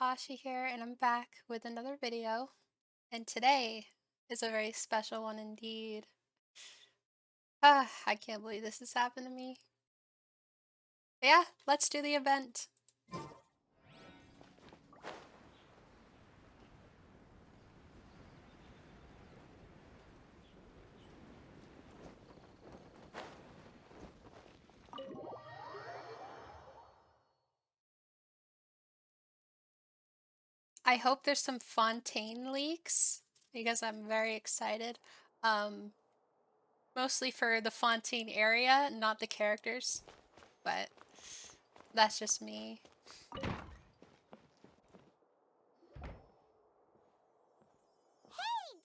Ashi here, and I'm back with another video. And today is a very special one indeed. I can't believe this has happened to me. But yeah, let's do the event. I hope there's some Fontaine leaks because I'm very excited. Um, Mostly for the Fontaine area, not the characters, but that's just me. Hey,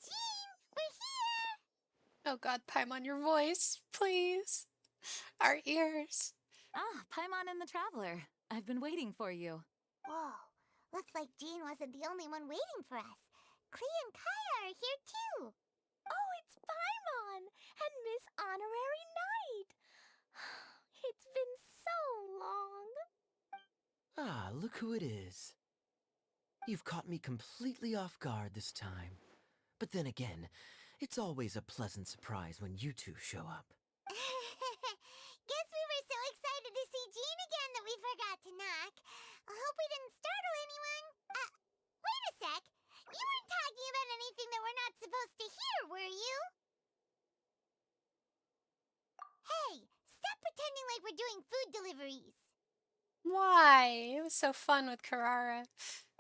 Jean! We're here! Oh god, Paimon, your voice, please. Our ears. Ah, Paimon and the Traveler. I've been waiting for you. Whoa, looks like Jean wasn't the only one waiting for us. Klee and Kaya are here too. Oh, it's Paimon and Miss Honorary Knight. It's been so long. Ah, look who it is. You've caught me completely off guard this time. But then again, it's always a pleasant surprise when you two show up. Guess we were so excited to see Jean again that we forgot to knock. I hope we didn't startle anyone. Wait a sec. You weren't talking about anything that we're not supposed to hear, were you? Hey, stop pretending like we're doing food deliveries. Why? It was so fun with Carrara.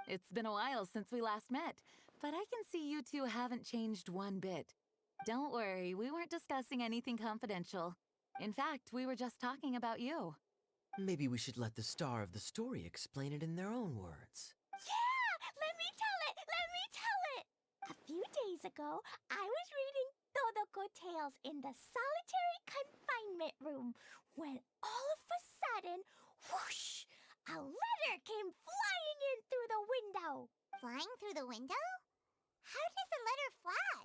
It's been a while since we last met, but I can see you two haven't changed one bit. Don't worry, we weren't discussing anything confidential. In fact, we were just talking about you. Maybe we should let the star of the story explain it in their own words. Yeah! Let me tell it! Let me tell it! A few days ago, I was reading Todoko Tales in the solitary confinement room when all of a sudden, whoosh! A letter came flying in through the window. Flying through the window? How does a letter fly?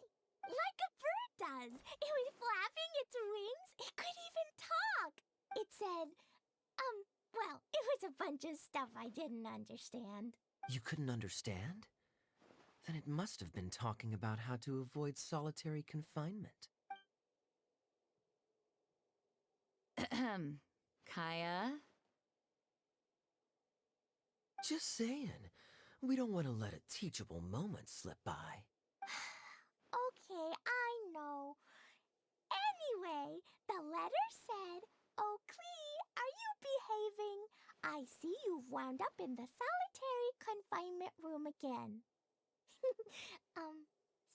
Like a bird does. It was flapping its wings. It could even talk. It said, well, it was a bunch of stuff I didn't understand. You couldn't understand? Then it must have been talking about how to avoid solitary confinement. Ahem. Kaya? Just saying. We don't want to let a teachable moment slip by. Okay, I know. Anyway, the letter said, "Oh, Klee, are you behaving? I see you've wound up in the solitary confinement room again."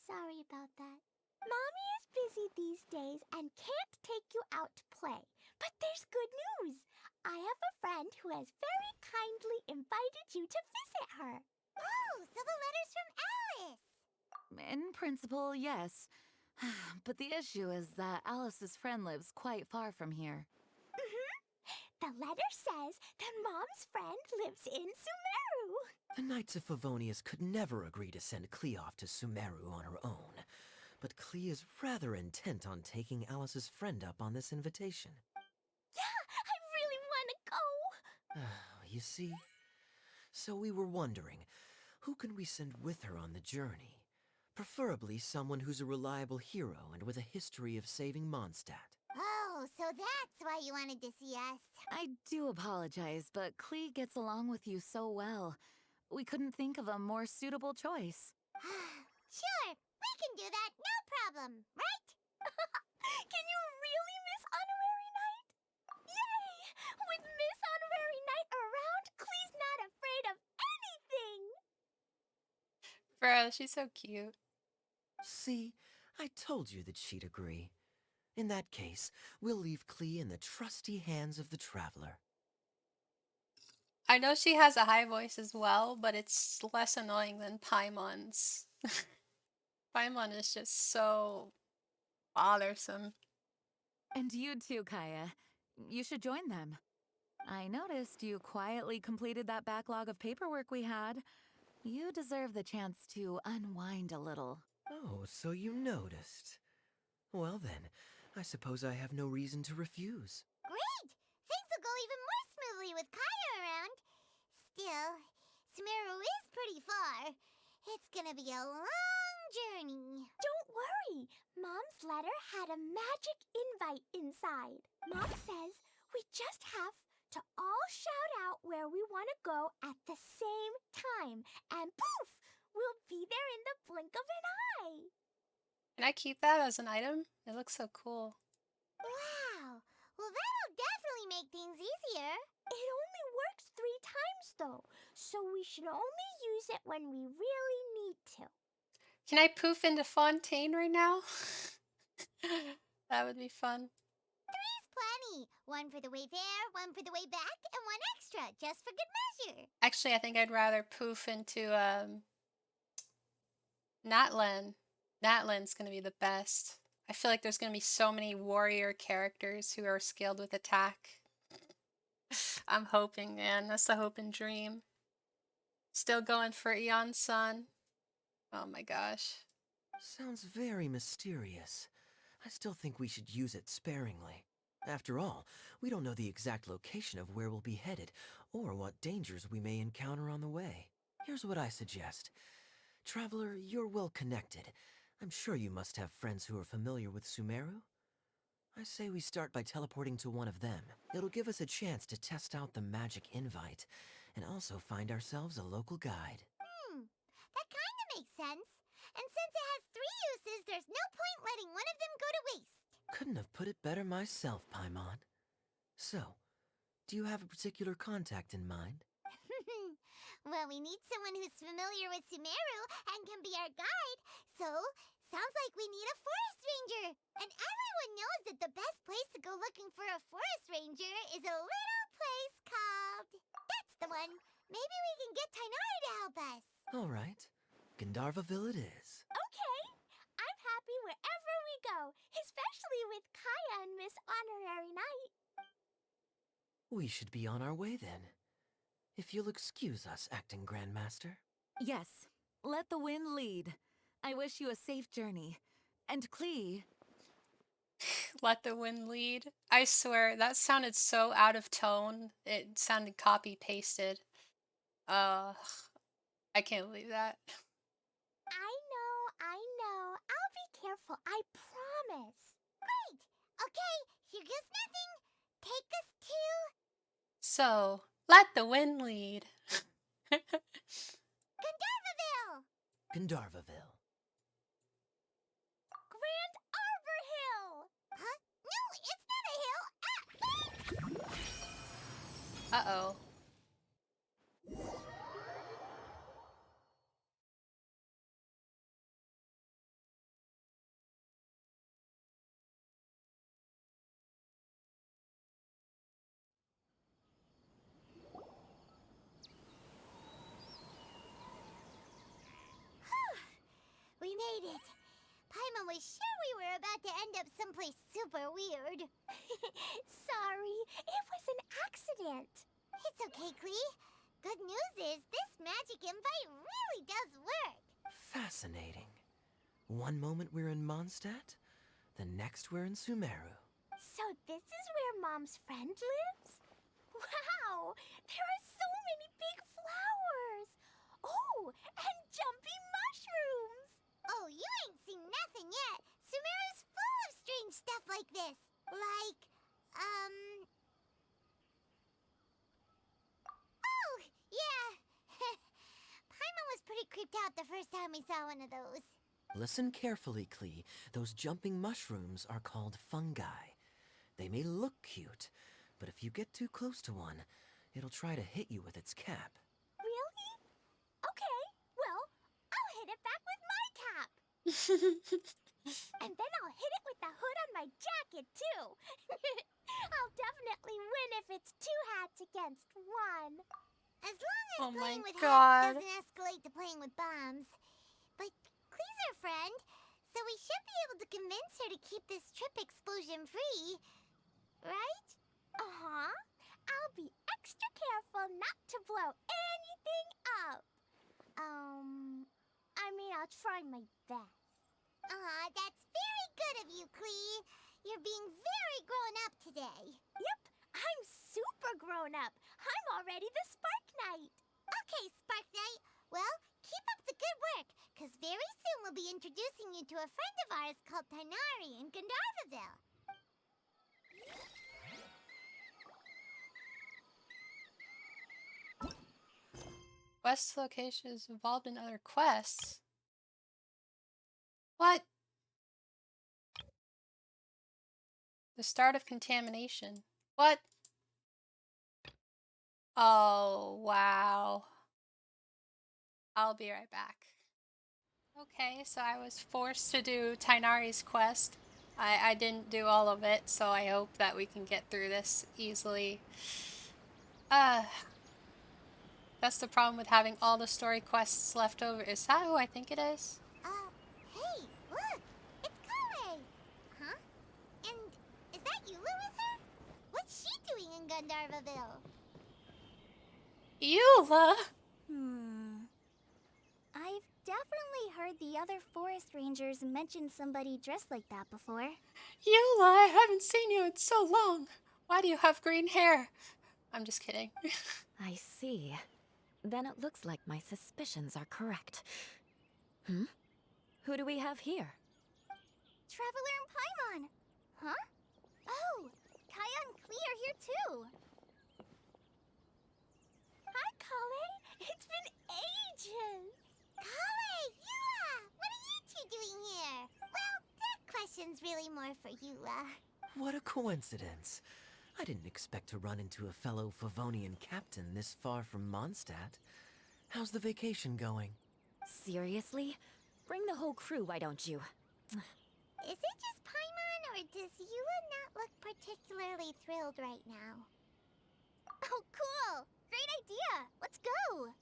Sorry about that. Mommy is busy these days and can't take you out to play. But there's good news. I have a friend who has very kindly invited you to visit her. Oh, so the letter's from Alice. In principle, yes. But the issue is that Alice's friend lives quite far from here. The letter says that Mom's friend lives in Sumeru. The Knights of Favonius could never agree to send Klee off to Sumeru on her own. But Klee is rather intent on taking Alice's friend up on this invitation. Yeah, I really want to go. You see? So we were wondering, who can we send with her on the journey? Preferably someone who's a reliable hero and with a history of saving Mondstadt. Oh, so that's why you wanted to see us. I do apologize, but Klee gets along with you so well. We couldn't think of a more suitable choice. Sure, we can do that, no problem, right? Can you really, Miss Honorary Knight? Yay! With Miss Honorary Knight around, Klee's not afraid of anything. Bro, she's so cute. See, I told you that she'd agree. In that case, we'll leave Klee in the trusty hands of the Traveler. I know she has a high voice as well, but it's less annoying than Paimon's. Paimon is just so bothersome. And you too, Kaya. You should join them. I noticed you quietly completed that backlog of paperwork we had. You deserve the chance to unwind a little. Oh, so you noticed. Well then, I suppose I have no reason to refuse. Great! Things will go even more smoothly with Kaya around. Still, Sumeru is gonna be a long journey. Don't worry. Mom's letter had a magic invite inside. Mom says we just have to all shout out where we want to go at the same time. And poof! We'll be there in the blink of an eye. Can I keep that as an item? It looks so cool. Wow. Well, that'll definitely make things easier. It only works 3 times, though, so we should only use it when we really need to. Can I poof into Fontaine right now? That would be fun. 3's plenty. One for the way there, one for the way back, and one extra, just for good measure. Actually, I think I'd rather poof into Natlan. Natlan's gonna be the best. I feel like there's gonna be so many warrior characters who are skilled with attack. I'm hoping, man. That's the hope and dream. Still going for Eon Sun. Oh my gosh. Sounds very mysterious. I still think we should use it sparingly. After all, we don't know the exact location of where we'll be headed, or what dangers we may encounter on the way. Here's what I suggest. Traveler, you're well connected. I'm sure you must have friends who are familiar with Sumeru. I say we start by teleporting to one of them. It'll give us a chance to test out the magic invite, and also find ourselves a local guide. That kinda makes sense. And since it has 3 uses, there's no point letting one of them go to waste. Couldn't have put it better myself, Paimon. So, do you have a particular contact in mind? Well, we need someone who's familiar with Sumeru and can be our guide, so sounds like we need a forest ranger. And everyone knows that the best place to go looking for a forest ranger is a little place called... That's the one. Maybe we can get Tainari to help us. All right. Gandharvaville it is. Okay. I'm happy wherever we go, especially with Kaya and Miss Honorary Knight. We should be on our way then. If you'll excuse us, Acting Grandmaster. Yes, let the wind lead. I wish you a safe journey. And Klee, Let the wind lead. I swear, that sounded so out of tone. It sounded copy pasted. I can't believe that. I know. I'll be careful, I promise. Great. Okay, here goes nothing. Take us to... So, let the wind lead. Gandharvaville. Gandharvaville. Grand Arbor Hill! Huh? No, it's not a hill. Uh-oh. We made it. Paimon was sure we were about to end up someplace super weird. Sorry, it was an accident. It's okay, Klee. Good news is this magic invite really does work. Fascinating. One moment we're in Mondstadt, the next we're in Sumeru. So this is where Mom's friend lives? Wow, there are so many big flowers. Oh, and jumping mushrooms. Oh, you ain't seen nothing yet. Sumeru's full of strange stuff like this. Like, Oh, yeah. Paimon was pretty creeped out the first time we saw one of those. Listen carefully, Klee. Those jumping mushrooms are called fungi. They may look cute, but if you get too close to one, it'll try to hit you with its cap. Really? Okay, well, I'll hit it back with my cap. And then I'll hit it with the hood on my jacket, too. I'll definitely win if it's 2 hats against 1. As long as Oh my playing with God. hats doesn't escalate to playing with bombs. But Klee's our friend, so we should be able to convince her to keep this trip explosion-free. Right? Uh-huh. I'll be extra careful not to blow anything up. I'll try my best. Aw, that's very good of you, Klee. You're being very grown up today. Yep, I'm super grown up. I'm already the Spark Knight. Okay, Spark Knight. Well, keep up the good work, 'cause introducing you to a friend of ours called Tainari in Gandharvaville. Quest location is involved in other quests. What? The start of contamination. What? Oh, wow. I'll be right back. Okay, so I was forced to do Tainari's quest. I didn't do all of it, so I hope that we can get through this easily. That's the problem with having all the story quests left over. Is that who I think it is? Hey, look! It's Klee! Huh? And is that Eula with her? What's she doing in Gandharvaville? Eula! I've definitely heard the other forest rangers mention somebody dressed like that before. Eula, I haven't seen you in so long. Why do you have green hair? I'm just kidding. I see. Then it looks like my suspicions are correct. Who do we have here? Traveler and Paimon! Huh? Oh, Kaya and Klee are here too! Hi, Klee! It's been ages! Klee! Eula! What are you two doing here? Well, that question's really more for Eula. What a coincidence. I didn't expect to run into a fellow Favonian captain this far from Mondstadt. How's the vacation going? Seriously? Bring the whole crew, why don't you? Is it just Paimon, or does Eula not look particularly thrilled right now? Oh, cool! Great idea! Let's go!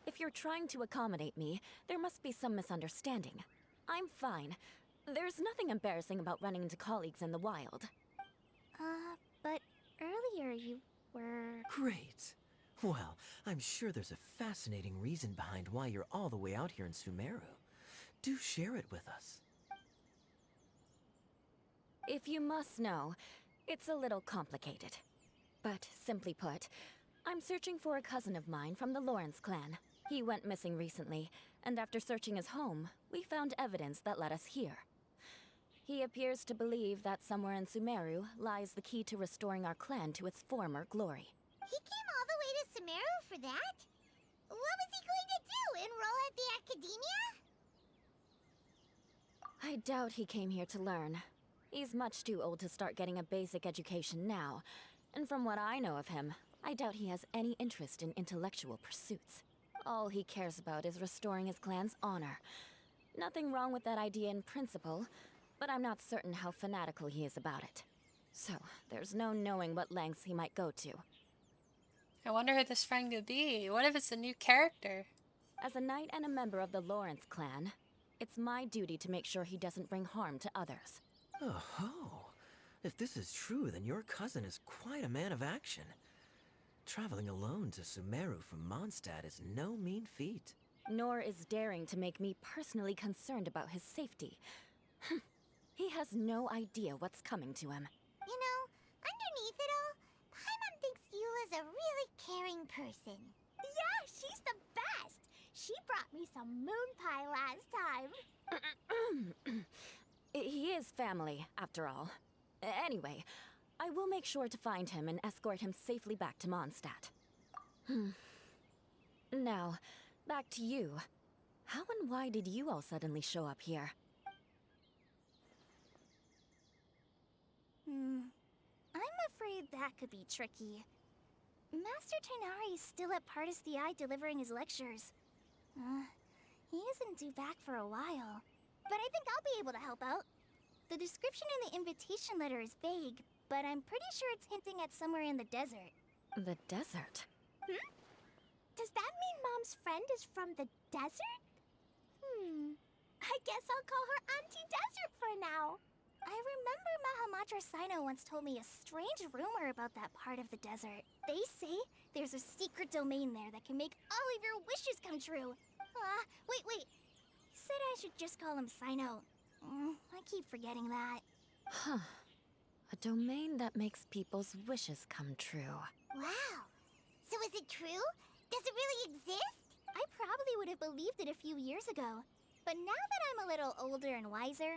If you're trying to accommodate me, there must be some misunderstanding. I'm fine. There's nothing embarrassing about running into colleagues in the wild. But earlier you were... Great. Well, I'm sure there's a fascinating reason behind why you're all the way out here in Sumeru. Do share it with us. If you must know, it's a little complicated. But simply put, I'm searching for a cousin of mine from the Lawrence clan. He went missing recently, and after searching his home, we found evidence that led us here. He appears to believe that somewhere in Sumeru lies the key to restoring our clan to its former glory. He came all the way to Sumeru for that? What was he going to do, enroll at the academia? I doubt he came here to learn. He's much too old to start getting a basic education now, and from what I know of him, I doubt he has any interest in intellectual pursuits. All he cares about is restoring his clan's honor. Nothing wrong with that idea in principle, but I'm not certain how fanatical he is about it. So, there's no knowing what lengths he might go to. I wonder who this friend could be. What if it's a new character? As a knight and a member of the Lawrence clan, it's my duty to make sure he doesn't bring harm to others. Oh-ho. If this is true, then your cousin is quite a man of action. Traveling alone to Sumeru from Mondstadt is no mean feat. Nor is daring to make me personally concerned about his safety. He has no idea what's coming to him. You know, underneath it all, Paimon thinks Eula's a really caring person. Yeah, she's the best! She brought me some moon pie last time. He is family, after all. Anyway, I will make sure to find him and escort him safely back to Mondstadt. Now, back to you. How and why did you all suddenly show up here? I'm afraid that could be tricky. Master Tainari is still at Partis the Eye delivering his lectures. He isn't due back for a while. But I think I'll be able to help out. The description in the invitation letter is vague, but I'm pretty sure it's hinting at somewhere in the desert. The desert? Does that mean Mom's friend is from the desert? I guess I'll call her Auntie Desert for now. I remember Mahamatra Sino once told me a strange rumor about that part of the desert. They say there's a secret domain there that can make all of your wishes come true. Wait. He said I should just call him Sino. I keep forgetting that. Huh. A domain that makes people's wishes come true. Wow. So is it true? Does it really exist? I probably would have believed it a few years ago. But now that I'm a little older and wiser,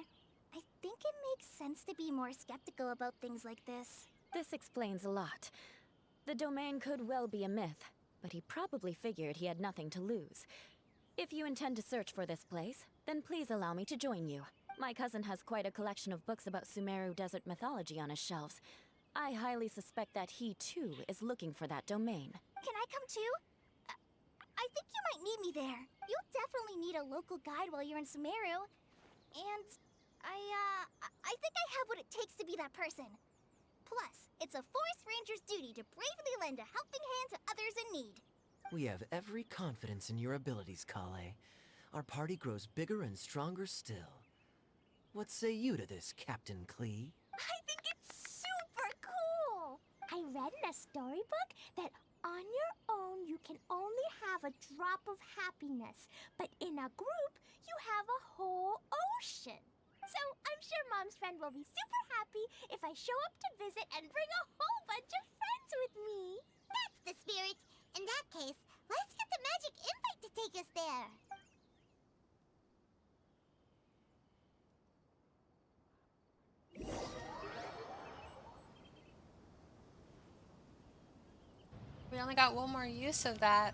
I think it makes sense to be more skeptical about things like this. This explains a lot. The domain could well be a myth, but he probably figured he had nothing to lose. If you intend to search for this place, then please allow me to join you. My cousin has quite a collection of books about Sumeru desert mythology on his shelves. I highly suspect that he, too, is looking for that domain. Can I come too? I think you might need me there. You'll definitely need a local guide while you're in Sumeru. And I think I have what it takes to be that person. Plus, it's a forest ranger's duty to bravely lend a helping hand to others in need. We have every confidence in your abilities, Klee. Our party grows bigger and stronger still. What say you to this, Captain Klee? I think it's super cool! I read in a storybook that on your own you can only have a drop of happiness, but in a group you have a whole ocean. So I'm sure Mom's friend will be super happy if I show up to visit and bring a whole bunch of friends with me. That's the spirit. In that case, let's get the magic invite to take us there. We only got one more use of that.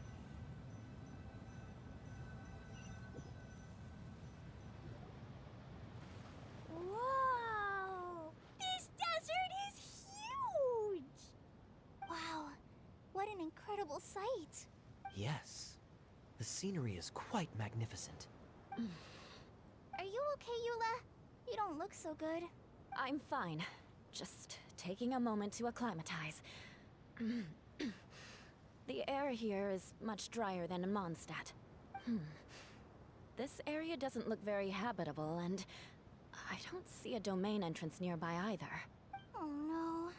Whoa! This desert is huge! Wow, what an incredible sight. Yes. The scenery is quite magnificent. Are you okay, Eula? You don't look so good. I'm fine. Just taking a moment to acclimatize. The air here is much drier than in Mondstadt. This area doesn't look very habitable, and I don't see a domain entrance nearby either. Oh no.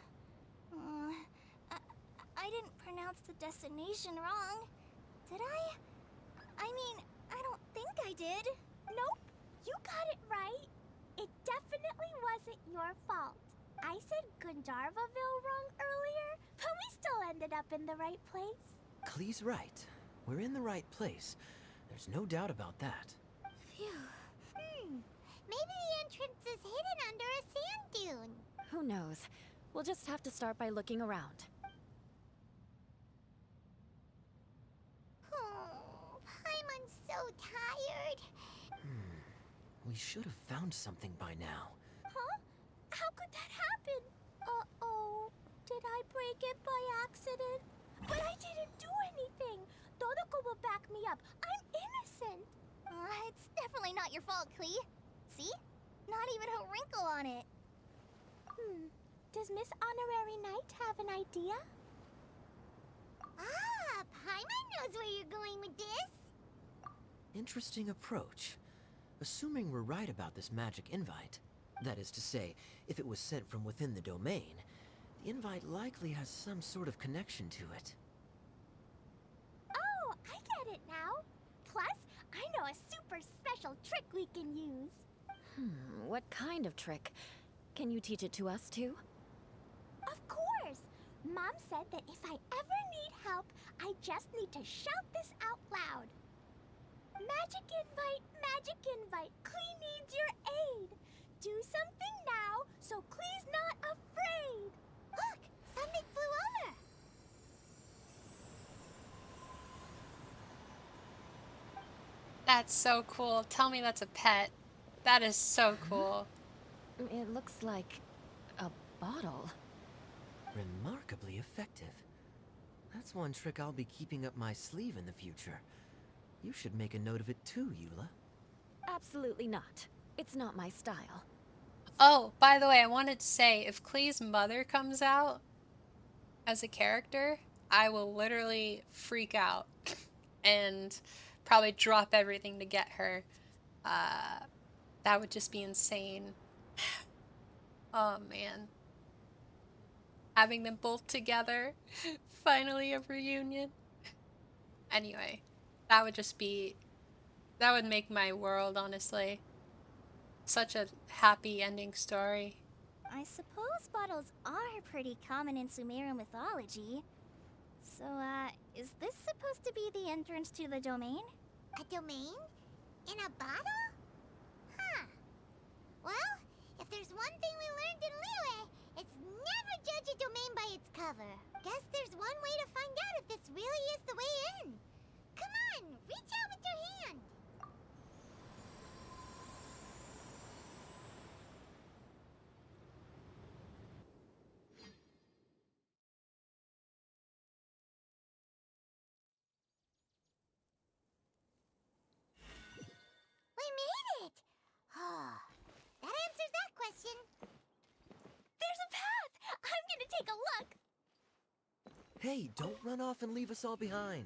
I didn't pronounce the destination wrong. Did I? I mean, I don't think I did. Nope, you got it right. It definitely wasn't your fault. I said Gandharvaville wrong earlier, but we still ended up in the right place. Klee's right. We're in the right place. There's no doubt about that. Phew. Maybe the entrance is hidden under a sand dune. Who knows? We'll just have to start by looking around. Oh, Paimon's so tired. We should have found something by now. Huh? How could that happen? Uh-oh. Did I break it by accident? But I didn't do anything. Todoko will back me up. I'm innocent. It's definitely not your fault, Klee. See? Not even a wrinkle on it. Does Miss Honorary Knight have an idea? Ah, Paimon knows where you're going with this. Interesting approach. Assuming we're right about this magic invite, that is to say, if it was sent from within the domain, the invite likely has some sort of connection to it. Oh, I get it now. Plus, I know a super special trick we can use. What kind of trick? Can you teach it to us too? Of course! Mom said that if I ever need help, I just need to shout this out loud. Magic invite, Klee needs your aid. Do something now, so Klee's not afraid. Look, something flew over. That's so cool. Tell me that's a pet. That is so cool. It looks like a bottle. Remarkably effective. That's one trick I'll be keeping up my sleeve in the future. You should make a note of it too, Eula. Absolutely not. It's not my style. Oh, by the way, I wanted to say, if Klee's mother comes out as a character, I will literally freak out and probably drop everything to get her. That would just be insane. Oh man. Having them both together, finally a reunion. Anyway, that would just be, that would make my world, honestly. Such a happy ending story. I suppose bottles are pretty common in Sumeru mythology. So, is this supposed to be the entrance to the domain? A domain? In a bottle? Huh. Well, if there's one thing we learned in Liyue, it's never judge a domain by its cover. Guess there's one way to find out if this really is the way in. Come on, reach out with your hand. We made it! Oh, that answers that question. There's a path! I'm gonna take a look! Hey, don't run off and leave us all behind.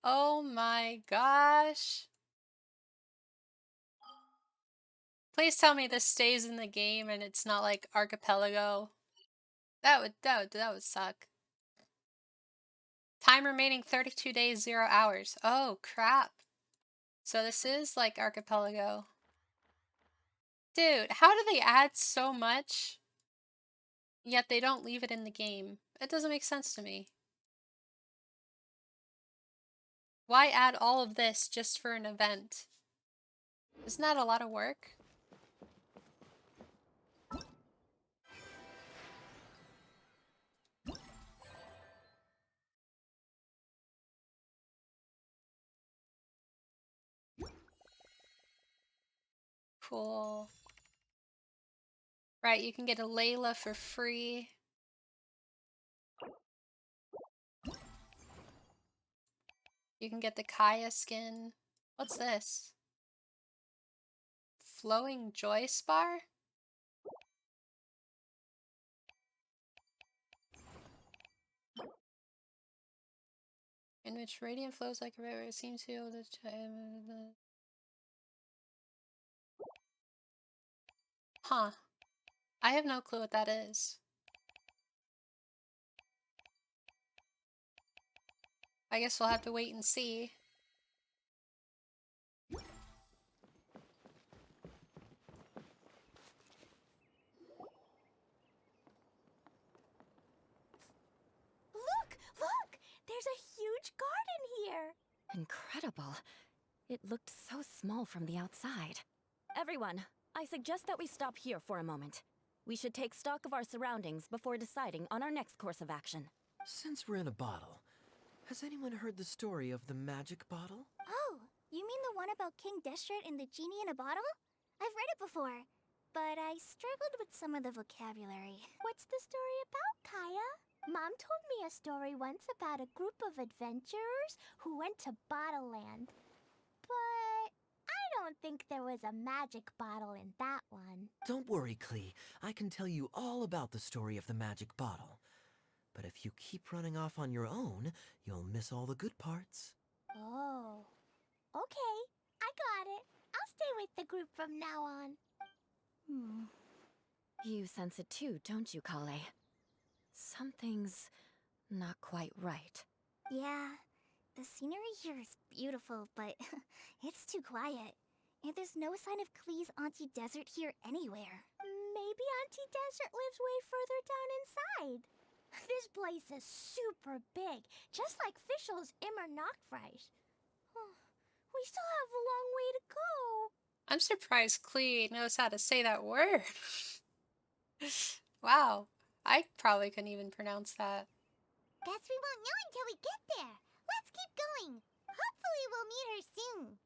Oh my gosh. Please tell me this stays in the game and it's not like Archipelago. That would suck. Time remaining 32 days, 0 hours. Oh crap. So this is like Archipelago. Dude, how do they add so much, yet they don't leave it in the game? It doesn't make sense to me. Why add all of this just for an event? Isn't that a lot of work? Cool. Right, you can get a Layla for free. You can get the Kaya skin. What's this? Flowing Joy Spar? In which radiant flows like a river, it seems to be able to... Huh. I have no clue what that is. I guess we'll have to wait and see. Look! There's a huge garden here! Incredible. It looked so small from the outside. Everyone, I suggest that we stop here for a moment. We should take stock of our surroundings before deciding on our next course of action. Since we're in a bottle, has anyone heard the story of the magic bottle? Oh, you mean the one about King Deshret and the genie in a bottle? I've read it before, but I struggled with some of the vocabulary. What's the story about, Kaya? Mom told me a story once about a group of adventurers who went to Bottle Land. But I don't think there was a magic bottle in that one. Don't worry, Klee. I can tell you all about the story of the magic bottle. But if you keep running off on your own, you'll miss all the good parts. Oh. Okay, I got it. I'll stay with the group from now on. You sense it too, don't you, Klee? Something's not quite right. Yeah, the scenery here is beautiful, but it's too quiet. And there's no sign of Klee's Auntie Desert here anywhere. Maybe Auntie Desert lives way further down inside. This place is super big, just like Fischl's Immer Nachtreich. We still have a long way to go. I'm surprised Klee knows how to say that word. Wow. I probably couldn't even pronounce that. Guess we won't know until we get there. Let's keep going. Hopefully we'll meet her soon.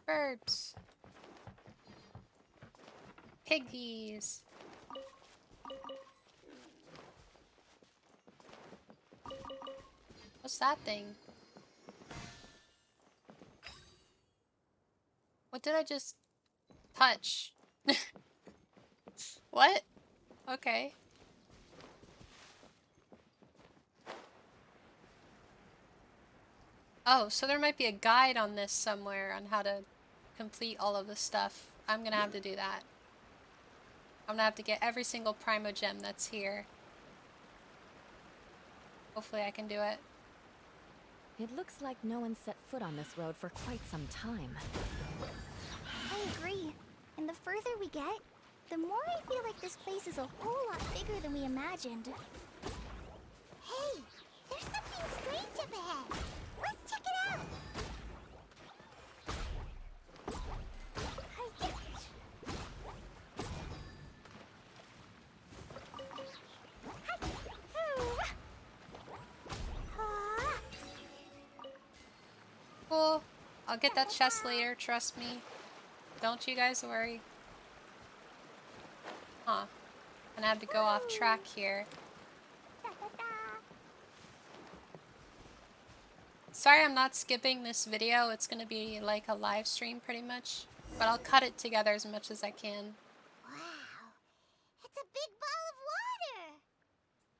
Birds. Piggies. What's that thing? What did I just touch? What? Okay. Oh, so there might be a guide on this somewhere on how to complete all of the stuff. I'm gonna have to do that. I'm gonna have to get every single Primo Gem that's here. Hopefully I can do it. It looks like no one set foot on this road for quite some time. I agree. And the further we get, the more I feel like this place is a whole lot bigger than we imagined. Hey, there's something strange up ahead. Let's check it out. Cool. I'll get that chest later, trust me. Don't you guys worry. Huh. Gonna have to go off track here. Sorry I'm not skipping this video. It's gonna be like a live stream pretty much. But I'll cut it together as much as I can. Wow, it's a big ball of water.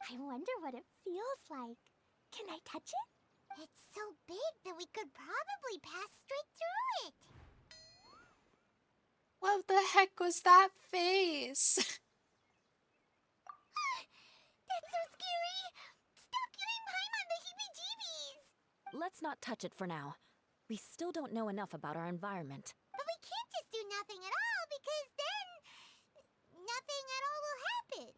I wonder what it feels like. Can I touch it? It's so big that we could probably pass straight through it. What the heck was that face? That's so scary. Stop giving Paimon the heebie-jeebies. Let's not touch it for now. We still don't know enough about our environment. But we can't just do nothing at all because then nothing at all will happen.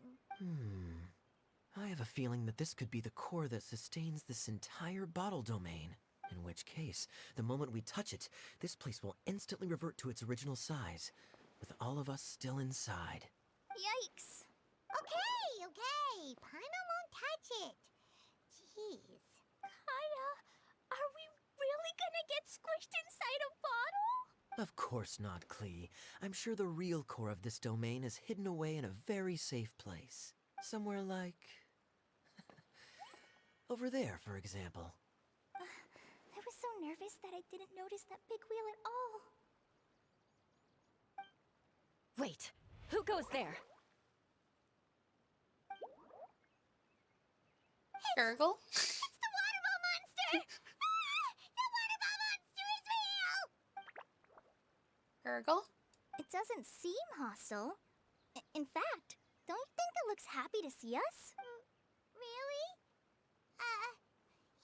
I have a feeling that this could be the core that sustains this entire bottle domain. In which case, the moment we touch it, this place will instantly revert to its original size, with all of us still inside. Yikes. Okay. Paimon won't touch it. Jeez. Kaya, are we really gonna get squished inside a bottle? Of course not, Klee. I'm sure the real core of this domain is hidden away in a very safe place. Somewhere like... over there, for example. I was so nervous that I didn't notice that big wheel at all. Wait, who goes there? Gurgle? It's the water ball monster! The water ball monster is real! Gurgle? It doesn't seem hostile. In fact, don't you think it looks happy to see us? Really?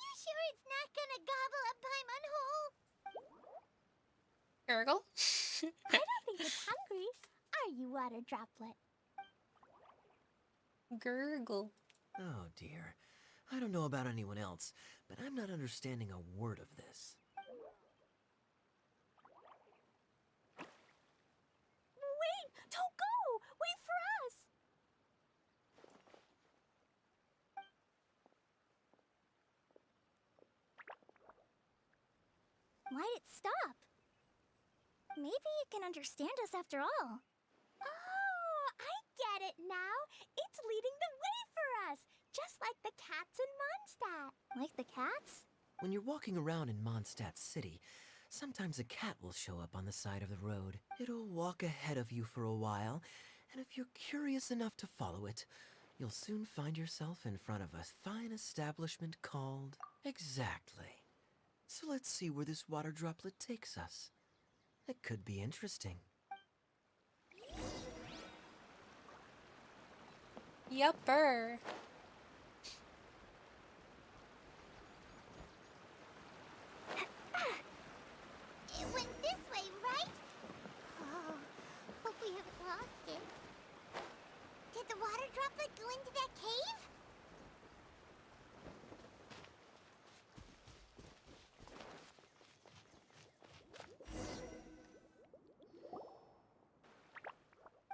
You sure it's not gonna gobble up Paimon whole? Gurgle? I don't think it's hungry. Are you, water droplet? Gurgle. Oh dear. I don't know about anyone else, but I'm not understanding a word of this. Wait! Don't go! Wait for us! Why'd it stop? Maybe it can understand us after all. Oh, I get it now. It's leading the way for us, just like the cats in Mondstadt. Like the cats? When you're walking around in Mondstadt City, sometimes a cat will show up on the side of the road. It'll walk ahead of you for a while, and if you're curious enough to follow it, you'll soon find yourself in front of a fine establishment called... Exactly. So let's see where this water droplet takes us. It could be interesting. Yupper. It went this way, right? Oh, hope we haven't lost it. Did the water droplet go into that cave?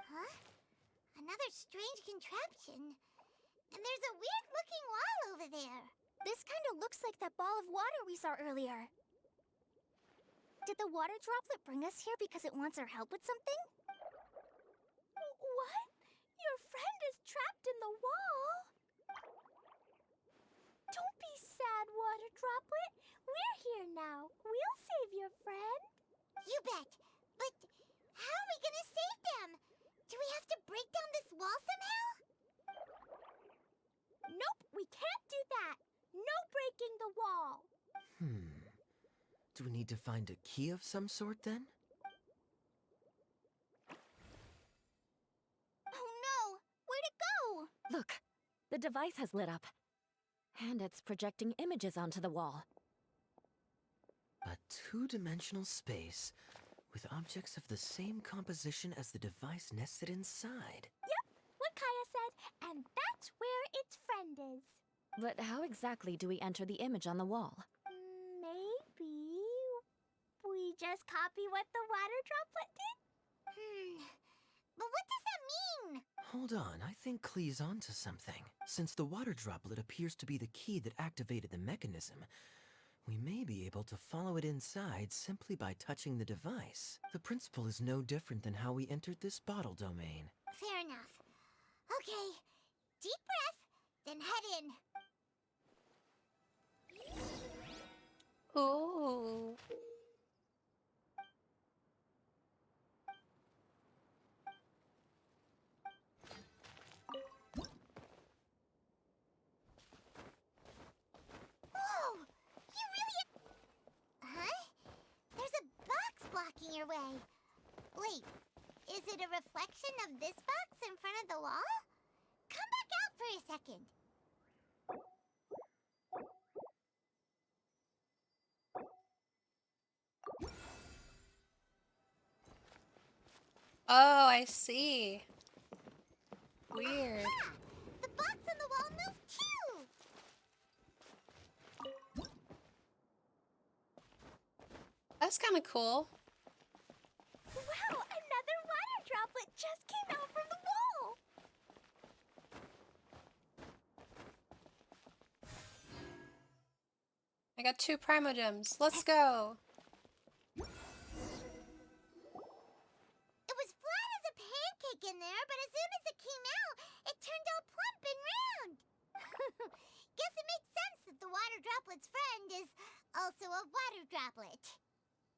Huh? Another strange contraption. And there's a weird-looking wall over there. This kind of looks like that ball of water we saw earlier. Did the water droplet bring us here because it wants our help with something? What? Your friend is trapped in the wall? Don't be sad, water droplet. We're here now. We'll save your friend. You bet. But how are we gonna save them? Do we have to break down this wall somehow? Nope, we can't do that. No breaking the wall. Do we need to find a key of some sort then? Oh no! Where'd it go? Look, the device has lit up. And it's projecting images onto the wall. A two-dimensional space with objects of the same composition as the device nested inside. What Kaya said, and that's where its friend is. But how exactly do we enter the image on the wall? Maybe we just copy what the water droplet did? But what does that mean? Hold on, I think Klee's onto something. Since the water droplet appears to be the key that activated the mechanism, we may be able to follow it inside simply by touching the device. The principle is no different than how we entered this bottle domain. Fair enough. Okay, deep breath, then head in. Ooh. Whoa! You really... Huh? There's a box blocking your way. Wait, is it a reflection of this box in front of the wall? Come back out for a second. Oh, I see. Weird. Ah, the box on the wall moved too! That's kind of cool. Wow, another water droplet just came out from the wall! I got 2 primogems. Let's go. It was flat as a pancake in there, but as soon as it came out, it turned all plump and round. Guess it makes sense that the water droplet's friend is also a water droplet.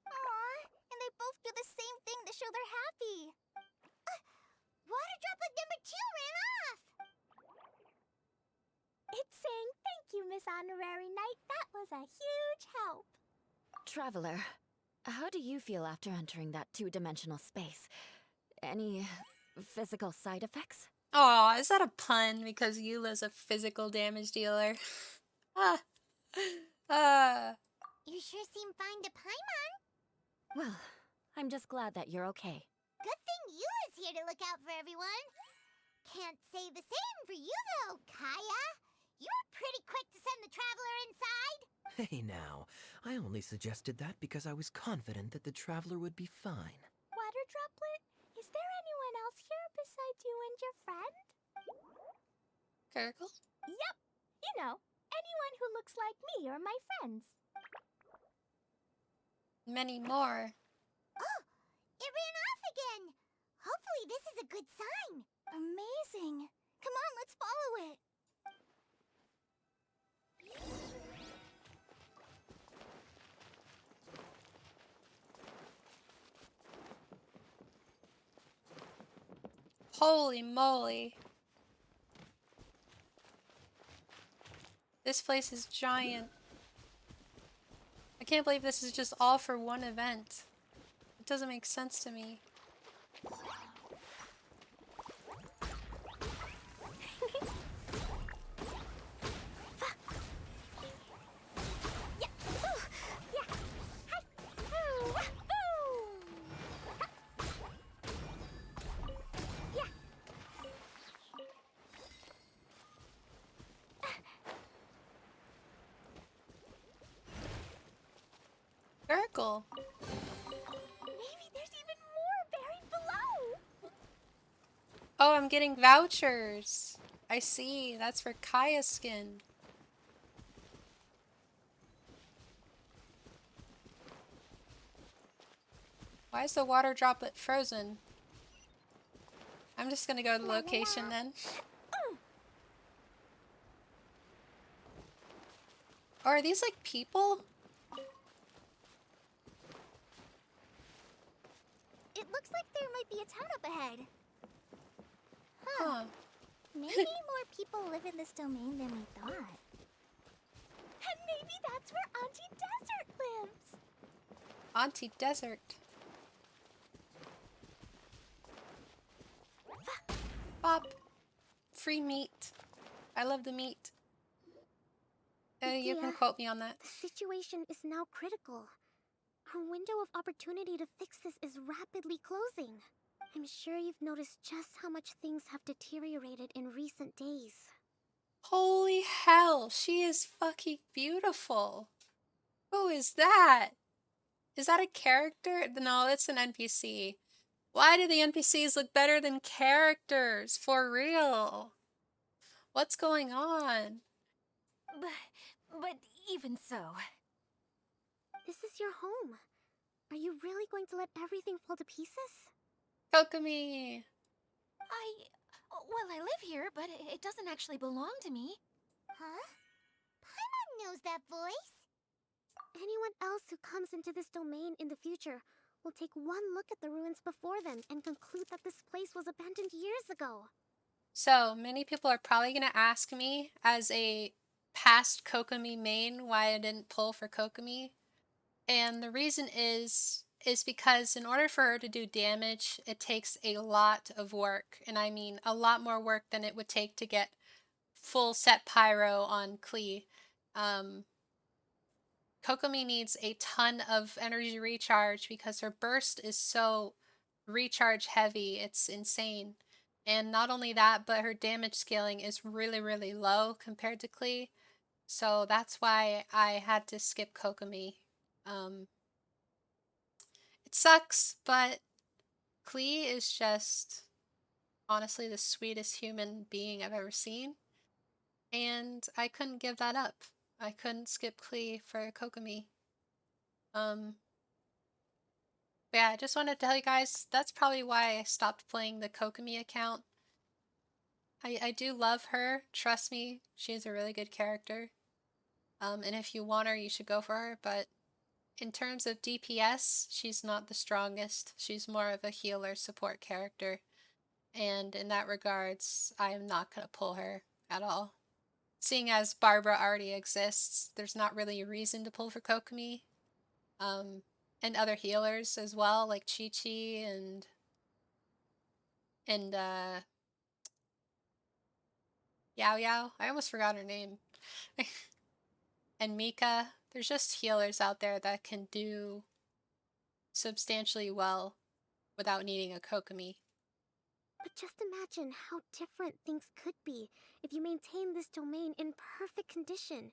Aw, and they both do the same thing to show they're happy. Water droplet number 2 ran off. It's saying thank you, Miss Honorary Knight. That was a huge help. Traveler, how do you feel after entering that two-dimensional space? Any physical side effects? Aw, is that a pun? Because Eula's a physical damage dealer. Ah. Ah. You sure seem fine to Paimon. Well, I'm just glad that you're okay. Good thing Eula's here to look out for everyone. Can't say the same for you, though, Kaya. You were pretty quick to send the traveler inside. Hey now, I only suggested that because I was confident that the traveler would be fine. Water droplet, is there anyone else here besides you and your friend? Gurgle? Yep, you know, anyone who looks like me or my friends. Many more. Oh, it ran off again. Hopefully this is a good sign. Amazing. Come on, let's follow it. Holy moly. This place is giant. I can't believe this is just all for one event. It doesn't make sense to me. Gurgle. Maybe there's even more buried below. Oh, I'm getting vouchers. I see. That's for Kaya's skin. Why is the water droplet frozen? I'm just gonna go to the location then. Or are these like people? It looks like there might be a town up ahead. Huh. Maybe more people live in this domain than we thought. And maybe that's where Auntie Desert lives. Auntie Desert. Bop. Free meat. I love the meat. You can Dia, quote me on that. the situation is now critical. Our window of opportunity to fix this is rapidly closing. I'm sure you've noticed just how much things have deteriorated in recent days. Holy hell, she is fucking beautiful. Who is that? Is that a character? No, it's an NPC. Why do the NPCs look better than characters? For real. What's going on? But even so. This is your home. Are you really going to let everything fall to pieces? Kokomi! Well, I live here, but it doesn't actually belong to me. Huh? Paimon knows that voice. Anyone else who comes into this domain in the future will take one look at the ruins before them and conclude that this place was abandoned years ago. So, many people are probably going to ask me, as a past Kokomi main, why I didn't pull for Kokomi. And the reason is because in order for her to do damage, it takes a lot of work. And I mean a lot more work than it would take to get full set pyro on Klee. Kokomi needs a ton of energy recharge because her burst is so recharge heavy, it's insane. And not only that, but her damage scaling is really, really low compared to Klee. So that's why I had to skip Kokomi. It sucks, but Klee is just honestly the sweetest human being I've ever seen. And I couldn't give that up. I couldn't skip Klee for Kokomi. Yeah, I just wanted to tell you guys, that's probably why I stopped playing the Kokomi account. I do love her. Trust me, she's a really good character. And if you want her, you should go for her. But in terms of DPS, she's not the strongest. She's more of a healer support character. And in that regards, I am not going to pull her at all. Seeing as Barbara already exists, there's not really a reason to pull for Kokomi. And other healers as well, like Chi-Chi and Yao Yao. I almost forgot her name. And Mika. There's just healers out there that can do substantially well without needing a Kokomi. But just imagine how different things could be if you maintain this domain in perfect condition.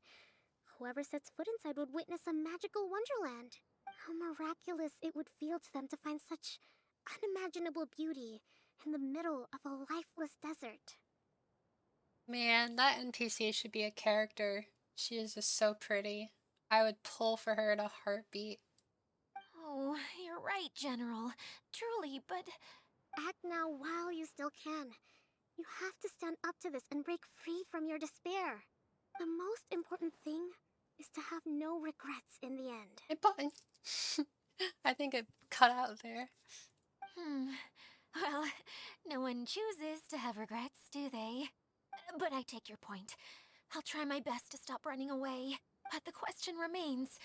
Whoever sets foot inside would witness a magical wonderland. How miraculous it would feel to them to find such unimaginable beauty in the middle of a lifeless desert. Man, that NPC should be a character. She is just so pretty. I would pull for her in a heartbeat. Oh, you're right, General. Truly, but... Act now while you still can. You have to stand up to this and break free from your despair. The most important thing is to have no regrets in the end. I think it cut out there. Well, no one chooses to have regrets, do they? But I take your point. I'll try my best to stop running away. But the question remains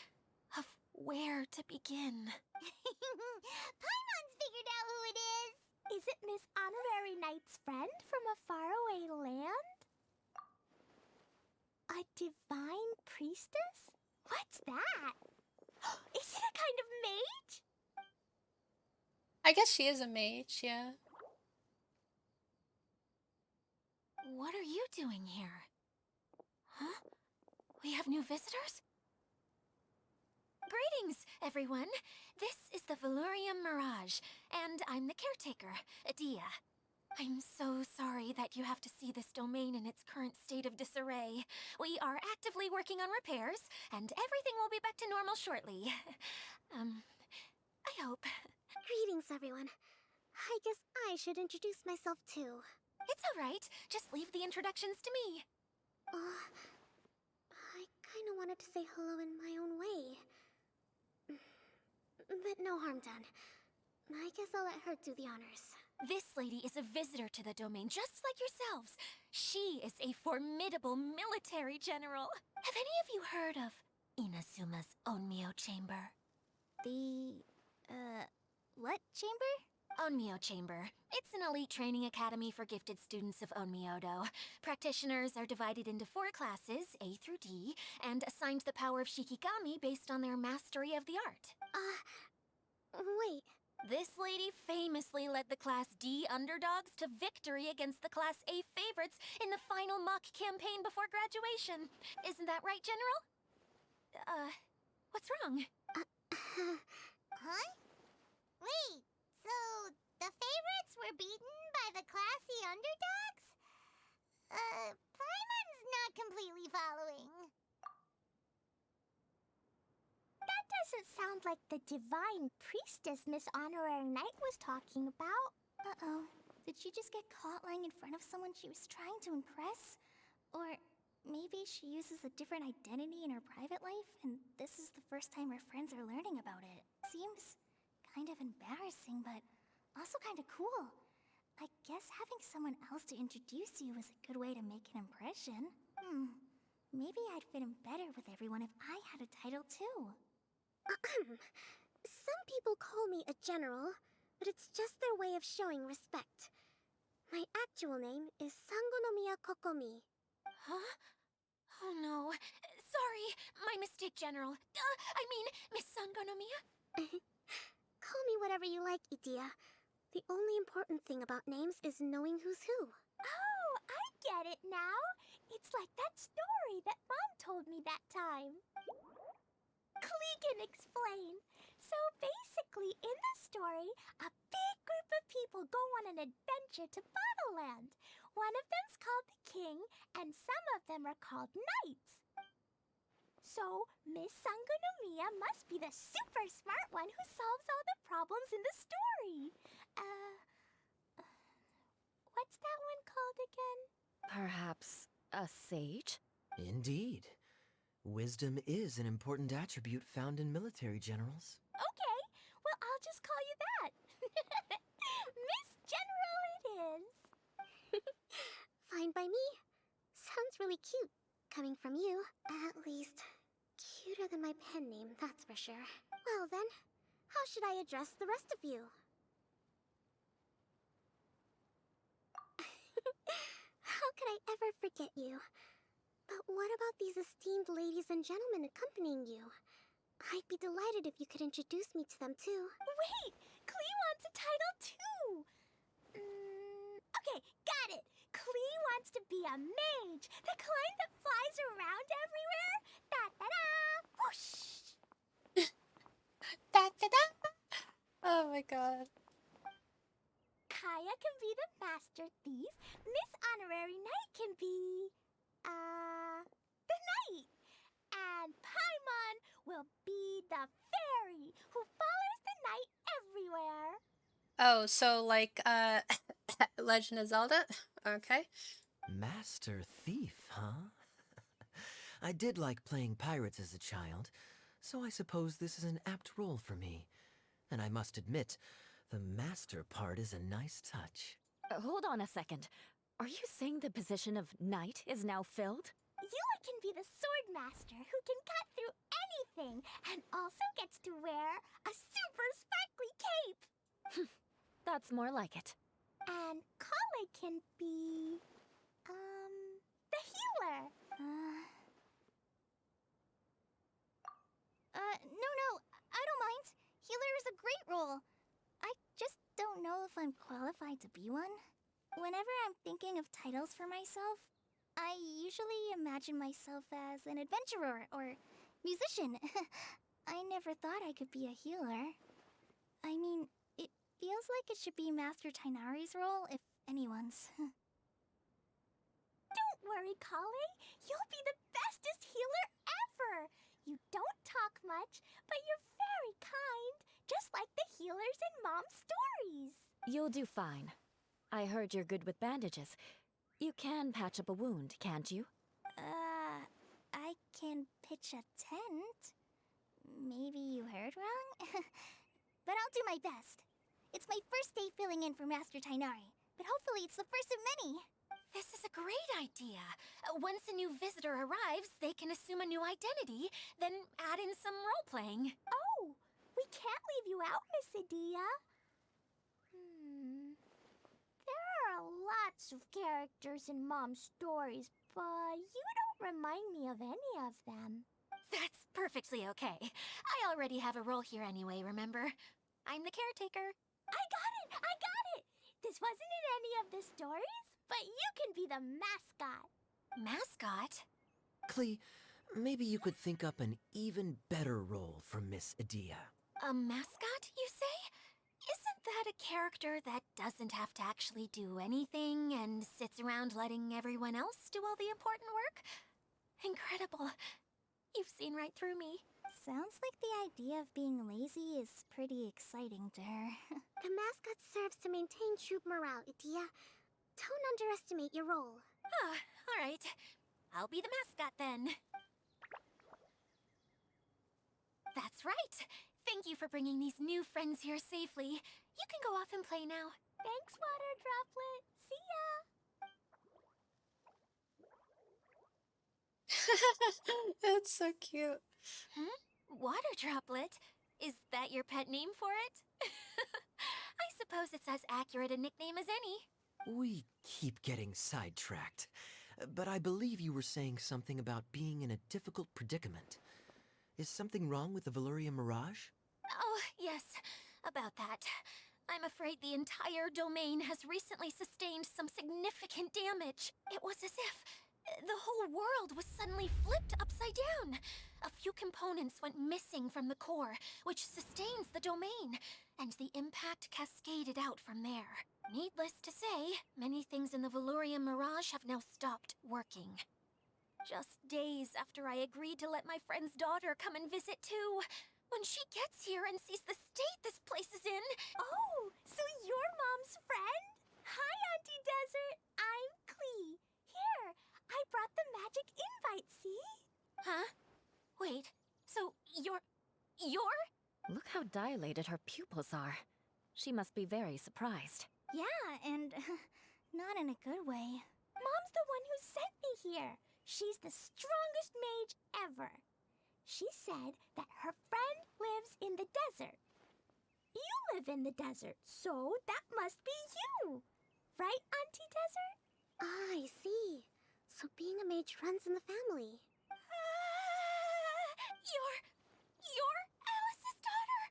of where to begin. Paimon's figured out who it is! Is it Miss Honorary Knight's friend from a faraway land? A divine priestess? What's that? Is it a kind of mage? I guess she is a mage, yeah. What are you doing here? Huh? We have new visitors? Greetings, everyone. This is the Valurium Mirage, and I'm the caretaker, Adia. I'm so sorry that you have to see this domain in its current state of disarray. We are actively working on repairs, and everything will be back to normal shortly. I hope. Greetings, everyone. I guess I should introduce myself too. It's alright. Just leave the introductions to me. I kinda wanted to say hello in my own way. But no harm done. I guess I'll let her do the honors. This lady is a visitor to the domain, just like yourselves. She is a formidable military general. Have any of you heard of Inasuma's Onmyo Chamber? The, what chamber? Onmyo Chamber. It's an elite training academy for gifted students of Onmyodo. Practitioners are divided into 4 classes, A through D, and assigned the power of Shikigami based on their mastery of the art. Wait. This lady famously led the Class D underdogs to victory against the Class A favorites in the final mock campaign before graduation. Isn't that right, General? What's wrong? Huh? Wait, so the favorites were beaten by the classy underdogs? Paimon's not completely following. That doesn't sound like the divine priestess Miss Honorary Knight was talking about. Uh-oh. Did she just get caught lying in front of someone she was trying to impress? Or maybe she uses a different identity in her private life, and this is the first time her friends are learning about it. Seems kind of embarrassing, but also kind of cool. I guess having someone else to introduce you is a good way to make an impression. Maybe I'd fit in better with everyone if I had a title too. Some people call me a general, but it's just their way of showing respect. My actual name is Sangonomiya Kokomi. Huh? Oh no. Sorry, my mistake, General. I mean, Miss Sangonomiya? Call me whatever you like, Itia. The only important thing about names is knowing who's who. Oh, I get it now. It's like that story that Mom told me that time. Klee can explain. So basically, in the story, a big group of people go on an adventure to Bottleland. One of them's called the King, and some of them are called Knights. So, Miss Sangonomiya must be the super smart one who solves all the problems in the story. What's that one called again? Perhaps a sage? Indeed. Wisdom is an important attribute found in military generals. Okay, well, I'll just call you that. Miss General it is. Fine by me. Sounds really cute, coming from you. At least, cuter than my pen name, that's for sure. Well then, how should I address the rest of you? How could I ever forget you? But what about these esteemed ladies and gentlemen accompanying you? I'd be delighted if you could introduce me to them too. Wait, Klee wants a title too. Okay, got it. Klee wants to be a mage, the kind that flies around everywhere. Da-da-da! Whoosh! Da, da, da. Oh my god. Kaya can be the master thief. Miss Honorary Knight can be... the knight. And Paimon will be the fairy who follows the knight everywhere. Oh, so like, Legend of Zelda? Okay. Master Thief, huh? I did like playing pirates as a child, so I suppose this is an apt role for me. And I must admit, the master part is a nice touch. Hold on a second. Are you saying the position of knight is now filled? Yula can be the sword master who can cut through anything and also gets to wear a super sparkly cape. That's more like it. And Kale can be... the healer. No, I don't mind. Healer is a great role. I just don't know if I'm qualified to be one. Whenever I'm thinking of titles for myself, I usually imagine myself as an adventurer or musician. I never thought I could be a healer. I mean, it feels like it should be Master Tainari's role, if anyone's. Don't worry, Kale. You'll be the bestest healer ever. You don't talk much, but you're very kind, just like the healers in Mom's stories. You'll do fine. I heard you're good with bandages. You can patch up a wound, can't you? I can pitch a tent. Maybe you heard wrong? But I'll do my best. It's my first day filling in for Master Tainari, but hopefully it's the first of many. This is a great idea. Once a new visitor arrives, they can assume a new identity, then add in some role-playing. Oh, we can't leave you out, Miss Adia. lots of characters in Mom's stories, but you don't remind me of any of them. That's perfectly okay. I already have a role here anyway, remember? I'm the caretaker. I got it! I got it! This wasn't in any of the stories, but you can be the mascot. Mascot? Klee, maybe you could think up an even better role for Miss Adia. A mascot, you say? Isn't that a character that doesn't have to actually do anything and sits around letting everyone else do all the important work? Incredible. You've seen right through me. Sounds like the idea of being lazy is pretty exciting to her. The mascot serves to maintain troop morale, Adia. Don't underestimate your role. Ah, all right. I'll be the mascot then. That's right. Thank you for bringing these new friends here safely. You can go off and play now. Thanks, Water Droplet. See ya! It's so cute. Water Droplet? Is that your pet name for it? I suppose it's as accurate a nickname as any. We keep getting sidetracked, but I believe you were saying something about being in a difficult predicament. Is something wrong with the Veluria Mirage? Oh, yes, about that. I'm afraid the entire domain has recently sustained some significant damage. It was as if the whole world was suddenly flipped upside down. A few components went missing from the core, which sustains the domain, and the impact cascaded out from there. Needless to say, many things in the Veluria Mirage have now stopped working. Just days after I agreed to let my friend's daughter come and visit too. When she gets here and sees the state this place is in... Oh, so you're Mom's friend? Hi, Auntie Desert. I'm Klee. Here, I brought the magic invite, see? Huh? Wait, so you're... Look how dilated her pupils are. She must be very surprised. Yeah, and not in a good way. Mom's the one who sent me here. She's the strongest mage ever. She said that her friend lives in the desert. You live in the desert, so that must be you. Right, Auntie Desert? Ah, I see. So being a mage runs in the family. You're Alice's daughter?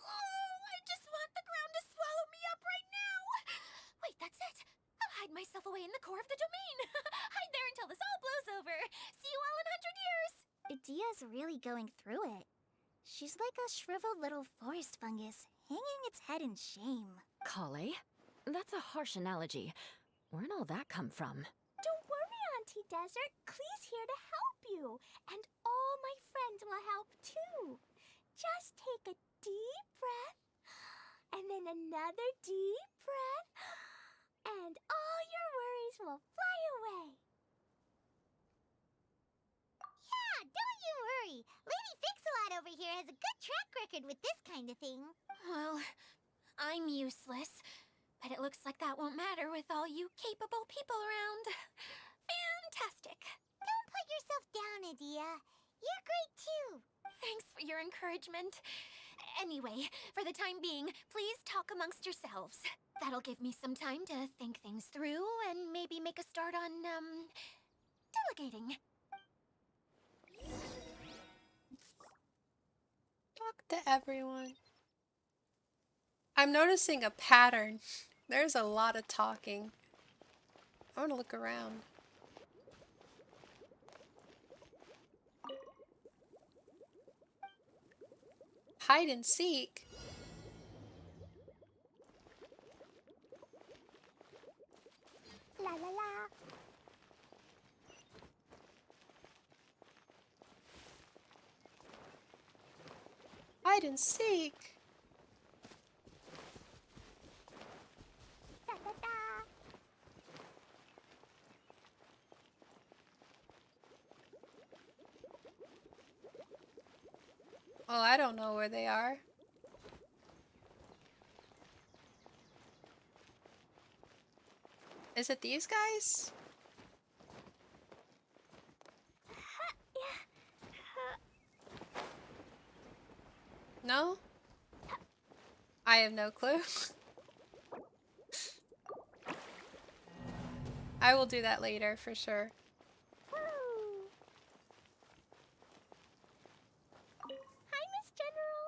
Oh, I just want the ground to swallow me up right now. Wait, that's it. I'll hide myself away in the core of the domain. Hide there until this all blows over. See you all in 100 years. Adia's really going through it. She's like a shriveled little forest fungus, hanging its head in shame. Klee? That's a harsh analogy. Where'd all that come from? Don't worry, Auntie Desert. Klee's here to help you. And all my friends will help too. Just take a deep breath, and then another deep breath, and all your worries will fly away. Yeah, don't you worry. Lady Fix-A-Lot over here has a good track record with this kind of thing. Well, I'm useless. But it looks like that won't matter with all you capable people around. Fantastic. Don't put yourself down, Adia. You're great too. Thanks for your encouragement. Anyway, for the time being, please talk amongst yourselves. That'll give me some time to think things through and maybe make a start on, delegating. Talk to everyone. I'm noticing a pattern. There's a lot of talking. I want to look around. Hide and seek? La la la. Hide and seek? Da da da. Oh, I don't know where they are. Is it these guys? No? I have no clue. I will do that later for sure. Woo! Hi, Miss General.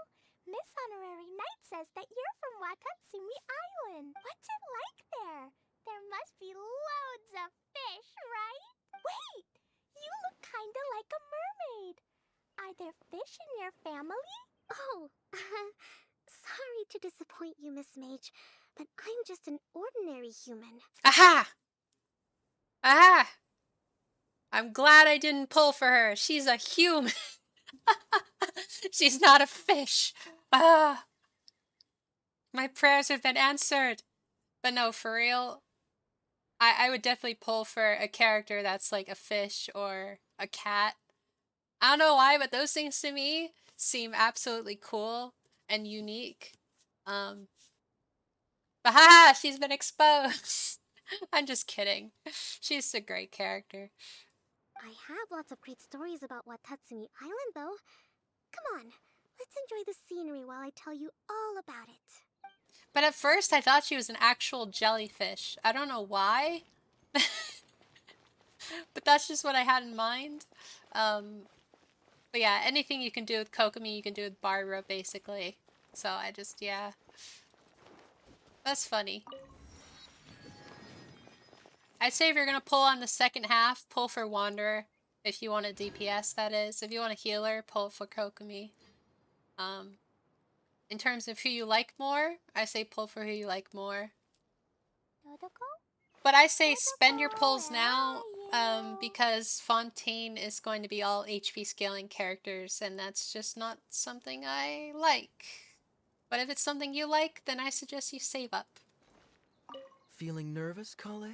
Miss Honorary Knight says that you're from Watatsumi Island. What's it like there? There must be loads of fish, right? Wait! You look kinda like a mermaid. Are there fish in your family? Oh, sorry to disappoint you, Miss Mage, but I'm just an ordinary human. Aha! Aha! I'm glad I didn't pull for her. She's a human. She's not a fish. Ah, my prayers have been answered. But no, for real, I would definitely pull for a character that's like a fish or a cat. I don't know why, but those things to me seem absolutely cool and unique. But haha, she's been exposed. I'm just kidding. She's a great character. I have lots of great stories about Watatsumi Island, though. Come on, let's enjoy the scenery while I tell you all about it. But at first, I thought she was an actual jellyfish. I don't know why. But that's just what I had in mind. But yeah, anything you can do with Kokomi, you can do with Barbara, basically. So I just, yeah. That's funny. I'd say if you're gonna pull on the second half, pull for Wanderer. If you want a DPS, that is. If you want a healer, pull for Kokomi. In terms of who you like more, I say pull for who you like more. Dodoko? But I say spend your pulls Where now, are you? because Fontaine is going to be all HP scaling characters, and that's just not something I like. But if it's something you like, then I suggest you save up. Feeling nervous, Kale?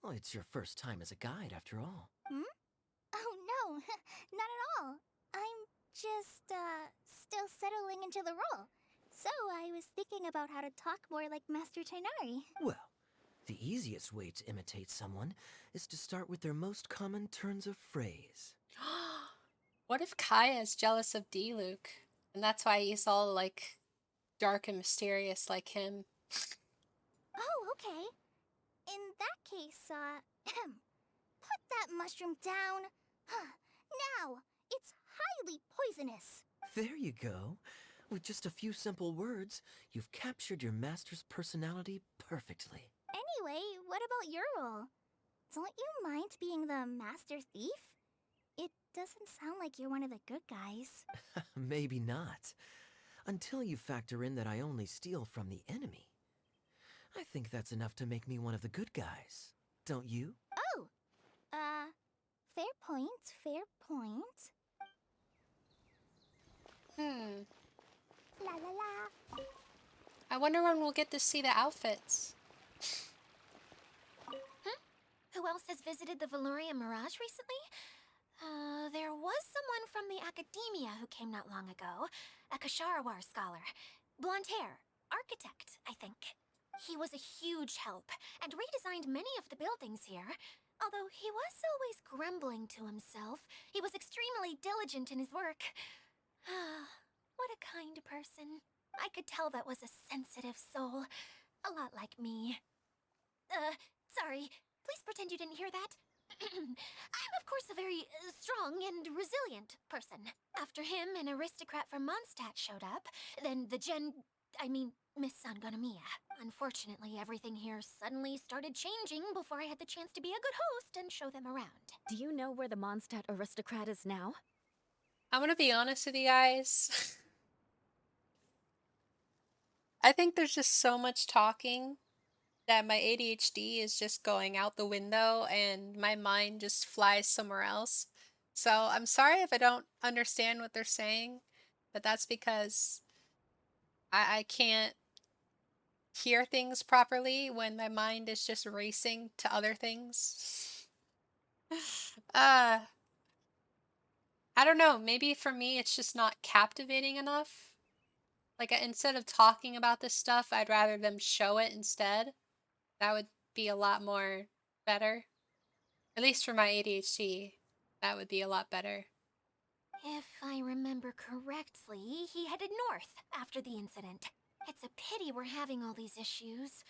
Well, it's your first time as a guide, after all. Oh no, not at all. I'm just, still settling into the role. So I was thinking about how to talk more like Master Tainari. Well, the easiest way to imitate someone is to start with their most common turns of phrase. What if Kaya is jealous of D-Luke? And that's why he's all, like, dark and mysterious like him. Oh, okay. In that case, put that mushroom down. Now, it's highly poisonous. There you go. With just a few simple words, you've captured your master's personality perfectly. Anyway, what about your role? Don't you mind being the master thief? It doesn't sound like you're one of the good guys. Maybe not. Until you factor in that I only steal from the enemy. I think that's enough to make me one of the good guys. Don't you? Oh! Fair point, fair point. La la la. I wonder when we'll get to see the outfits. Who else has visited the Valoria Mirage recently? There was someone from the academia who came not long ago. A Kasharawar scholar. Blonde hair. Architect, I think. He was a huge help, and redesigned many of the buildings here. Although he was always grumbling to himself, he was extremely diligent in his work. What a kind person. I could tell that was a sensitive soul. A lot like me. Sorry. Please pretend you didn't hear that. I'm, of course, a very strong and resilient person. After him, an aristocrat from Mondstadt showed up. Then the Miss Sangonomiya. Unfortunately, everything here suddenly started changing before I had the chance to be a good host and show them around. Do you know where the Mondstadt aristocrat is now? I'm gonna be honest with you guys. I think there's just so much talking that my ADHD is just going out the window and my mind just flies somewhere else. So I'm sorry if I don't understand what they're saying, but that's because I can't hear things properly when my mind is just racing to other things. uh, I don't know, maybe for me it's just not captivating enough. Like, instead of talking about this stuff, I'd rather them show it instead. That would be a lot more better. At least for my ADHD, that would be a lot better. If I remember correctly, he headed north after the incident. It's a pity we're having all these issues.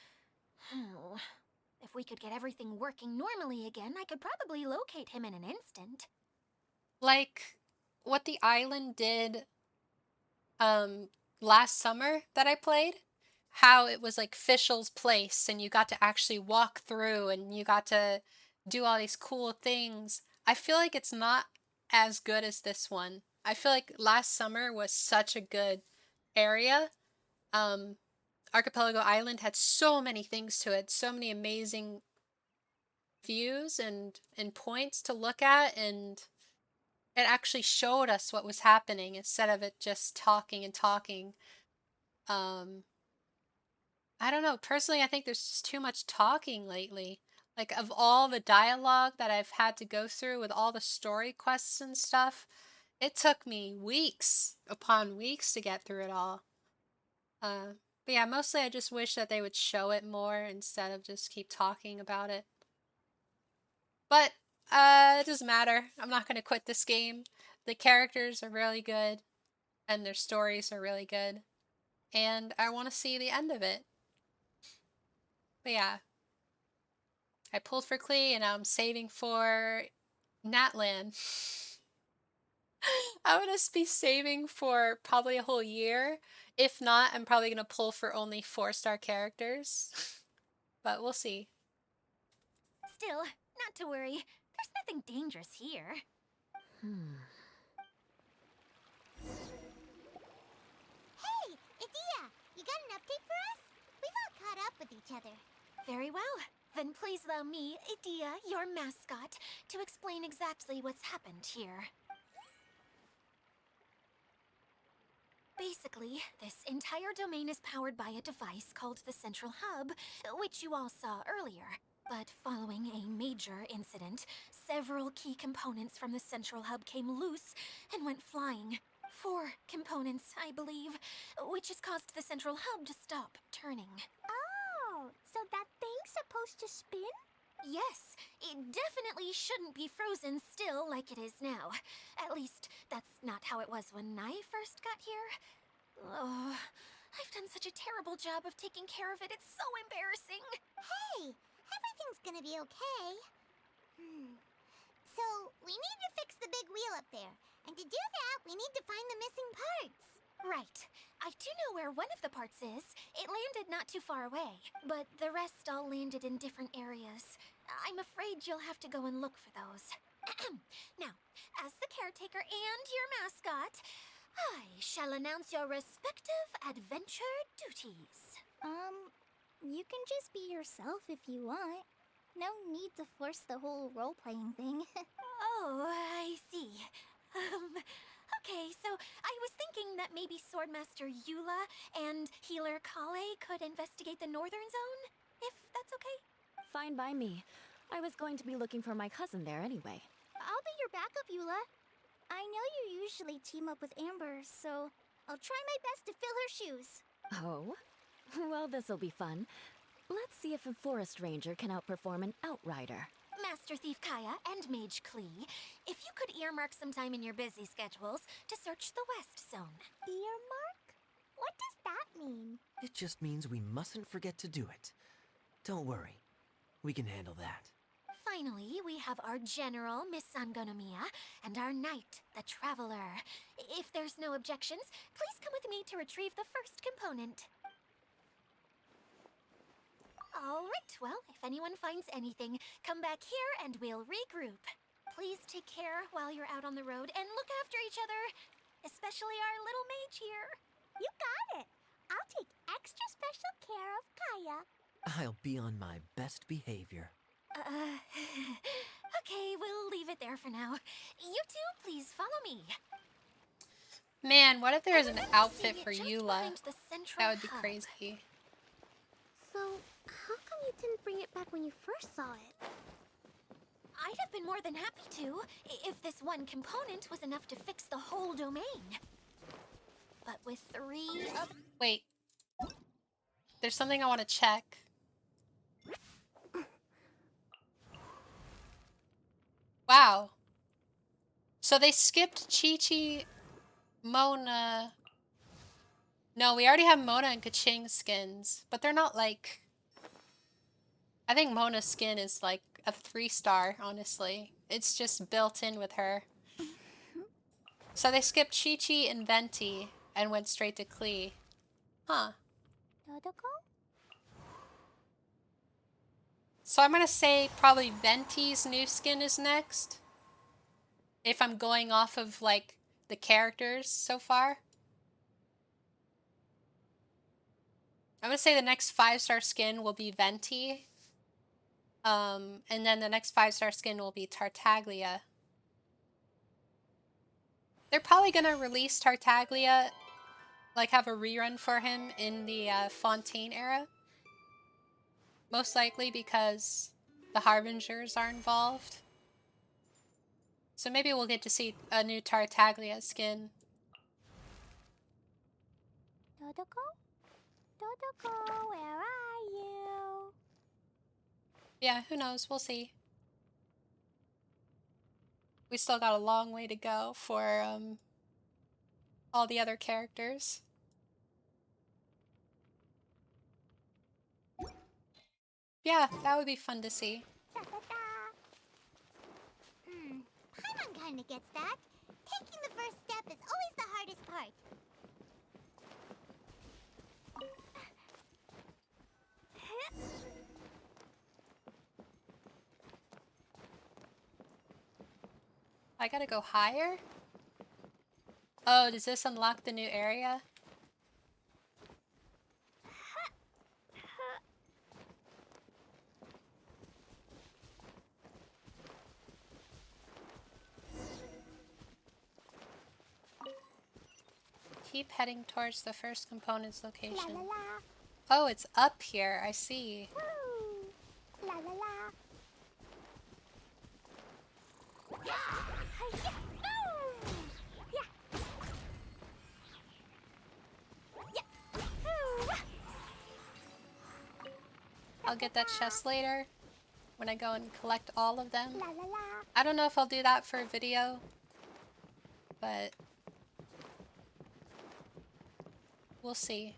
Oh, If we could get everything working normally again, I could probably locate him in an instant. Like what the island did um last summer that I played, how it was like Fischl's place and you got to actually walk through and you got to do all these cool things. I feel like it's not as good as this one. I feel like last summer was such a good area. Um Archipelago Island had so many things to it, so many amazing views and points to look at, and it actually showed us what was happening instead of it just talking and talking. Um, I don't know. Personally, I think there's just too much talking lately. Like, of all the dialogue that I've had to go through with all the story quests and stuff, it took me weeks upon weeks to get through it all. But yeah, mostly I just wish that they would show it more instead of just keep talking about it. But it doesn't matter. I'm not going to quit this game. The characters are really good, and their stories are really good, and I want to see the end of it. But yeah, I pulled for Klee, and I'm saving for Natlan. I'm going to be saving for probably a whole year. If not, I'm probably going to pull for only 4-star characters. But we'll see. Still, not to worry. There's nothing dangerous here. Hey, Idia, you got an update for us? We've all caught up with each other. Very well. Then please allow me, Idia, your mascot, to explain exactly what's happened here. Basically, this entire domain is powered by a device called the Central Hub, which you all saw earlier. But following a major incident, several key components from the Central Hub came loose and went flying. 4 components, I believe, which has caused the Central Hub to stop turning. Oh, so that thing's supposed to spin? Yes, it definitely shouldn't be frozen still like it is now. At least, that's not how it was when I first got here. Oh, I've done such a terrible job of taking care of it. It's so embarrassing. Hey, everything's gonna be okay. So, we need to fix the big wheel up there. And to do that, we need to find the missing parts. Right. I do know where one of the parts is. It landed not too far away, but the rest all landed in different areas. I'm afraid you'll have to go and look for those. Now, as the caretaker and your mascot, I shall announce your respective adventure duties. You can just be yourself if you want. No need to force the whole role-playing thing. Oh, I see. Okay, so I was thinking that maybe Swordmaster Eula and Healer Klee could investigate the northern zone, if that's okay? Fine by me. I was going to be looking for my cousin there anyway. I'll be your backup, Eula. I know you usually team up with Amber, so I'll try my best to fill her shoes. Oh? Well, this'll be fun. Let's see if a forest ranger can outperform an outrider. Master Thief Kaya and Mage Klee, if you could earmark some time in your busy schedules to search the West Zone. Earmark? What does that mean? It just means we mustn't forget to do it. Don't worry. We can handle that. Finally, we have our General, Miss Sangonomiya, and our Knight, the Traveler. If there's no objections, please come with me to retrieve the first component. Alright, well, if anyone finds anything, come back here and we'll regroup. Please take care while you're out on the road and look after each other, especially our little mage here. You got it. I'll take extra special care of Kaya. I'll be on my best behavior. Okay, we'll leave it there for now. You two, please follow me. Man, what if there's an Everyone outfit seeing for it just Eula? behind the central That would be hub. crazy. So, how come you didn't bring it back when you first saw it? I'd have been more than happy to, if this one component was enough to fix the whole domain. But with 3 of... Wait. There's something I want to check. Wow. So they skipped Chi-Chi, Mona... No, we already have Mona and Kaching skins, but they're not like... I think Mona's skin is like a 3-star, honestly. It's just built in with her. So they skipped Chi-Chi and Venti and went straight to Klee. Huh. Dodoko? So I'm gonna say probably Venti's new skin is next. If I'm going off of like the characters so far. I'm gonna say the next 5-star skin will be Venti. And then the next 5-star skin will be Tartaglia. They're probably gonna release Tartaglia, like have a rerun for him in the Fontaine era. Most likely because the Harbingers are involved. So maybe we'll get to see a new Tartaglia skin. Dodoko? Dodoko, where are you? Yeah, who knows? We'll see. We still got a long way to go for all the other characters. Yeah, that would be fun to see. Da-da-da. Paimon kinda gets that. Taking the first step is always the hardest part. I gotta go higher? Oh, does this unlock the new area? Keep heading towards the first component's La location. la la. Oh, it's up here. I see. Woo! La la la. Hi-ya! Ooh! Yeah. Yeah. Ooh! I'll get that chest later when I go and collect all of them. La la la. I don't know if I'll do that for a video, but we'll see.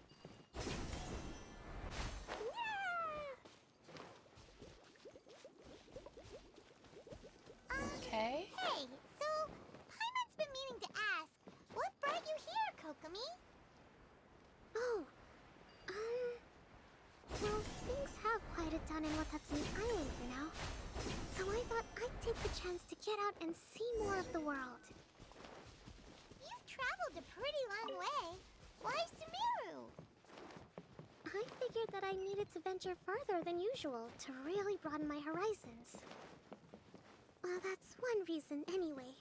Okay. Hey, so Paimon's been meaning to ask, what brought you here, Kokomi? Oh, well, things have quieted down in Watatsumi Island for now. So I thought I'd take the chance to get out and see more of the world. You've traveled a pretty long way. Why Sumeru? I figured that I needed to venture further than usual to really broaden my horizons. Well, that's one reason anyway.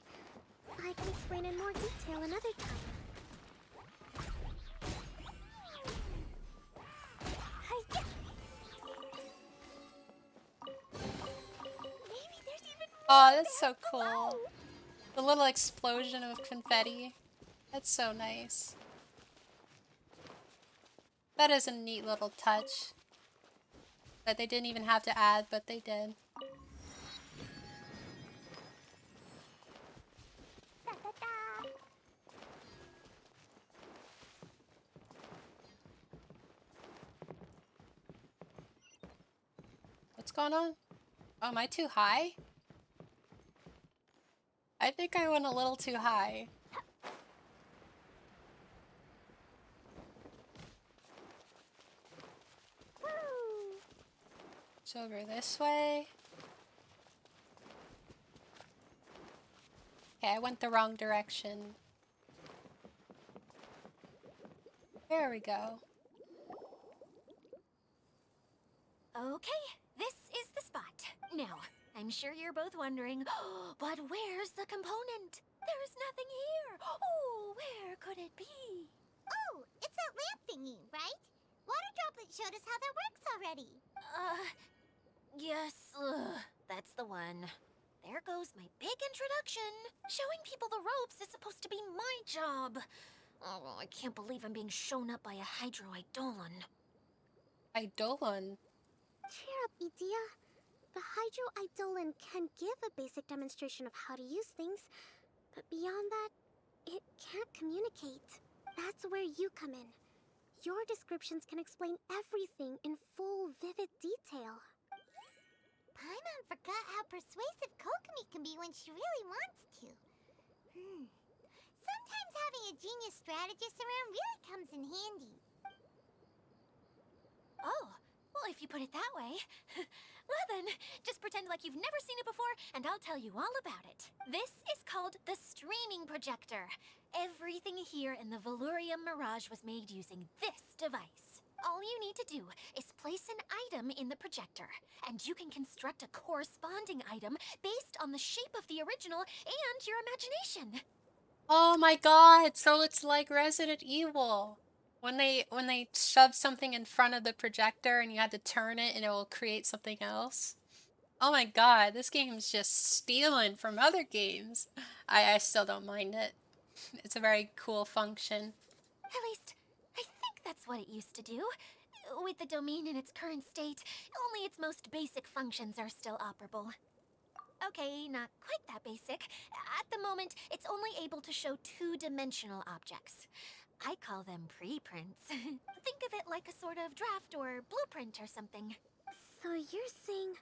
I can explain in more detail another time. Hi-ya! Maybe there's even more. Oh, that's so cool. The little explosion of confetti. That's so nice. That is a neat little touch that they didn't even have to add, but they did. Da-da-da. What's going on? Oh, am I too high? I think I went a little too high. Woo! It's over this way. Okay, I went the wrong direction. There we go. Okay, this is the spot. Now, I'm sure you're both wondering, but where's the component? There's nothing here. Oh, where could it be? Oh, it's that lamp thingy, right? Water Droplet showed us how that works already. Yes, that's the one. There goes my big introduction. Showing people the ropes is supposed to be my job. Oh, I can't believe I'm being shown up by a Hydro-Eidolon. Eidolon. Cheer up, Idia. The Hydro-Eidolon can give a basic demonstration of how to use things, but beyond that, it can't communicate. That's where you come in. Your descriptions can explain everything in full, vivid detail. Paimon forgot how persuasive Kokomi can be when she really wants to. Sometimes having a genius strategist around really comes in handy. Oh, well, if you put it that way. Well then, just pretend like you've never seen it before, and I'll tell you all about it. This is called the streaming projector. Everything here in the Velurium Mirage was made using this device. All you need to do is place an item in the projector, and you can construct a corresponding item based on the shape of the original and your imagination. Oh my god, so it's like Resident Evil. When they shove something in front of the projector and you have to turn it and it will create something else. Oh my god, this game's just stealing from other games. I still don't mind it. It's a very cool function. At least, I think that's what it used to do. With the domain in its current state, only its most basic functions are still operable. Okay, not quite that basic. At the moment, it's only able to show two-dimensional objects. I call them preprints. Think of it like a sort of draft or blueprint or something. So you're saying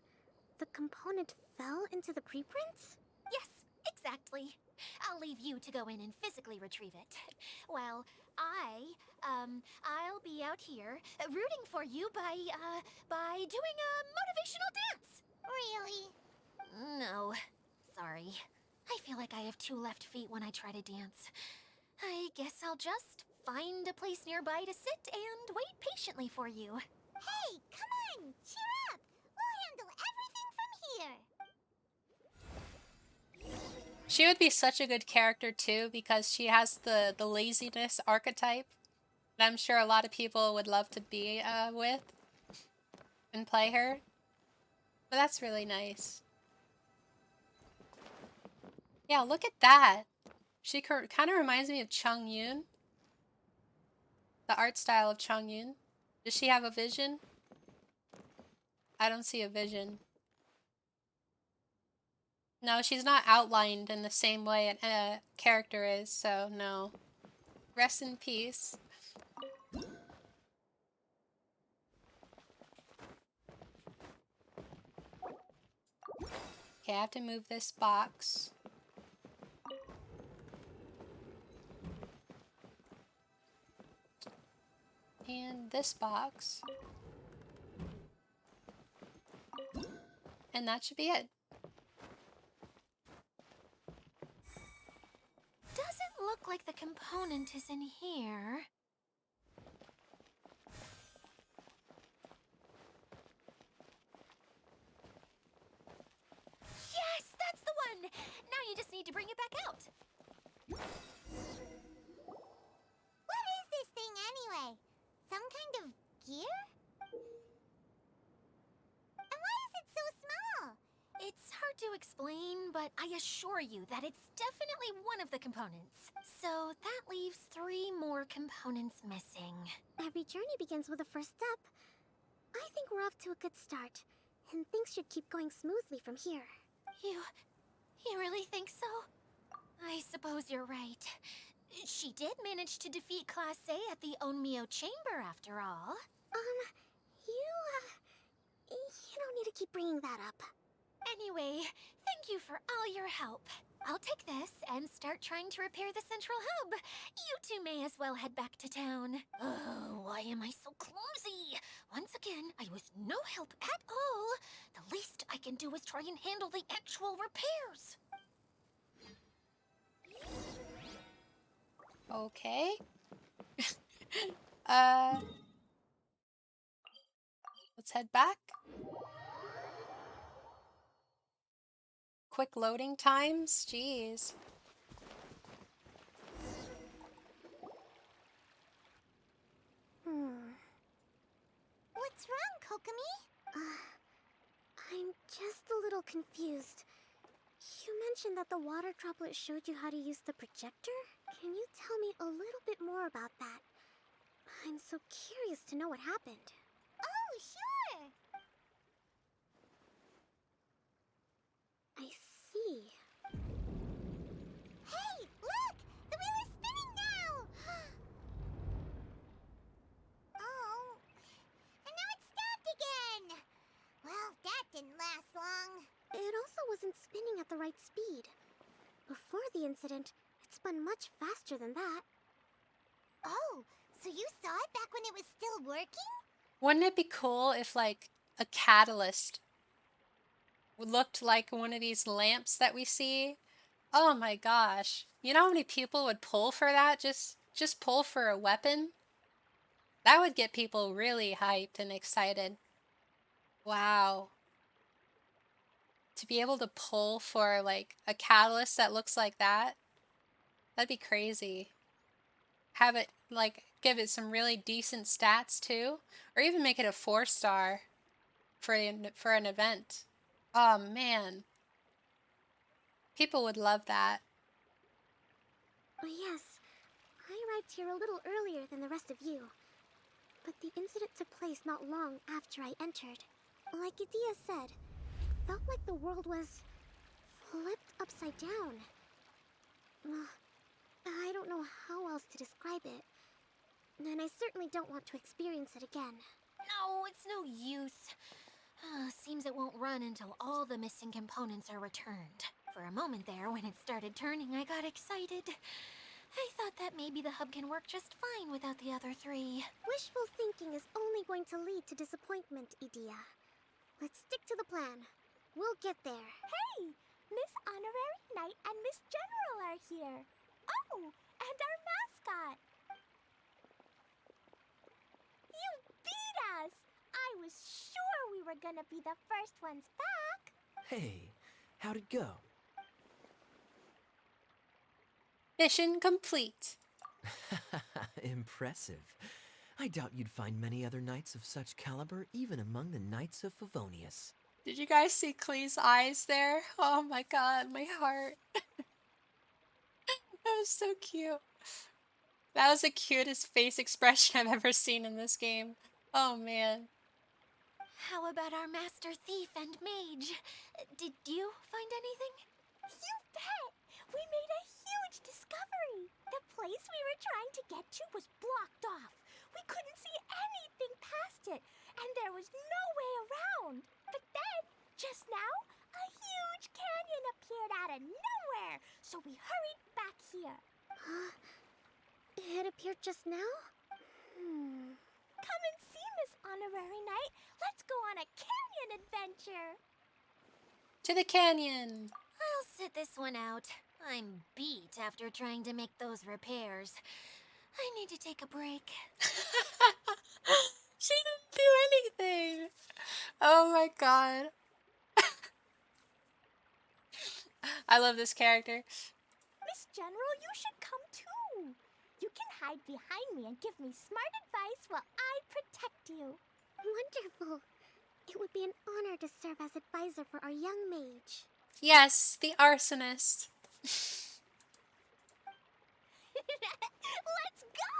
the component fell into the preprints? Yes, exactly. I'll leave you to go in and physically retrieve it. Well, I'll be out here rooting for you by doing a motivational dance. Really? No, sorry. I feel like I have two left feet when I try to dance. I guess I'll just find a place nearby to sit and wait patiently for you. Hey, come on! Cheer up! We'll handle everything from here! She would be such a good character too because she has the laziness archetype that I'm sure a lot of people would love to be with and play her. But that's really nice. Yeah, look at that. She kind of reminds me of Chung Yoon. The art style of Chung Yoon. Does she have a vision? I don't see a vision. No, she's not outlined in the same way a character is, so no. Rest in peace. Okay, I have to move this box. And this box. And that should be it. Doesn't look like the component is in here. Yes, that's the one! Now you just need to bring it back out. What is this thing anyway? Some kind of gear? And why is it so small? It's hard to explain, but I assure you that it's definitely one of the components. So that leaves 3 more components missing. Every journey begins with a first step. I think we're off to a good start, and things should keep going smoothly from here. You really think so? I suppose you're right. She did manage to defeat Class A at the Onmyo Chamber after all. You don't need to keep bringing that up. Anyway, thank you for all your help. I'll take this and start trying to repair the central hub. You two may as well head back to town. Oh, why am I so clumsy? Once again, I was no help at all. The least I can do is try and handle the actual repairs. Okay. Let's head back. Quick loading times? Jeez. What's wrong, Kokomi? I'm just a little confused. You mentioned that the water droplet showed you how to use the projector? Can you tell me a little bit more about that? I'm so curious to know what happened. Oh, sure! I see. Hey, look! The wheel is spinning now! Oh, and now it's stopped again! Well, that didn't last long. at the right speed. Before the incident, it spun much faster than that. Oh, so you saw it back when it was still working? Wouldn't it be cool if, like, a catalyst looked like one of these lamps that we see? Oh my gosh. You know how many people would pull for that? Just pull for a weapon? That would get people really hyped and excited. Wow. To be able to pull for, like, a catalyst that looks like that, that'd be crazy. Have it, like, give it some really decent stats too, or even make it a 4-star for an event. Oh man, people would love that. Oh, yes, I arrived here a little earlier than the rest of you. But the incident took place not long after I entered. Like Idia said, it felt like the world was flipped upside down. I don't know how else to describe it. And I certainly don't want to experience it again. No, it's no use. Seems it won't run until all the missing components are returned. For a moment there, when it started turning, I got excited. I thought that maybe the hub can work just fine without the other 3. Wishful thinking is only going to lead to disappointment, Idia. Let's stick to the plan. We'll get there. Hey! Miss Honorary Knight and Miss General are here. Oh, and our mascot. You beat us! I was sure we were gonna be the first ones back. Hey, how'd it go? Mission complete. Impressive. I doubt you'd find many other knights of such caliber even among the Knights of Favonius. Did you guys see Klee's eyes there? Oh my god, my heart. That was so cute. That was the cutest face expression I've ever seen in this game. Oh man. How about our master thief and mage? Did you find anything? You bet! We made a huge discovery. The place we were trying to get to was blocked off. We couldn't see anything past it, and there was no way around. But then, just now, a huge canyon appeared out of nowhere, so we hurried back here. It appeared just now? Come and see, Miss Honorary Knight. Let's go on a canyon adventure. To the canyon. I'll sit this one out. I'm beat after trying to make those repairs. I need to take a break. She didn't do anything. Oh my god. I love this character. Miss General, you should come too. You can hide behind me and give me smart advice while I protect you. Wonderful. It would be an honor to serve as advisor for our young mage. Yes, the arsonist. Let's go!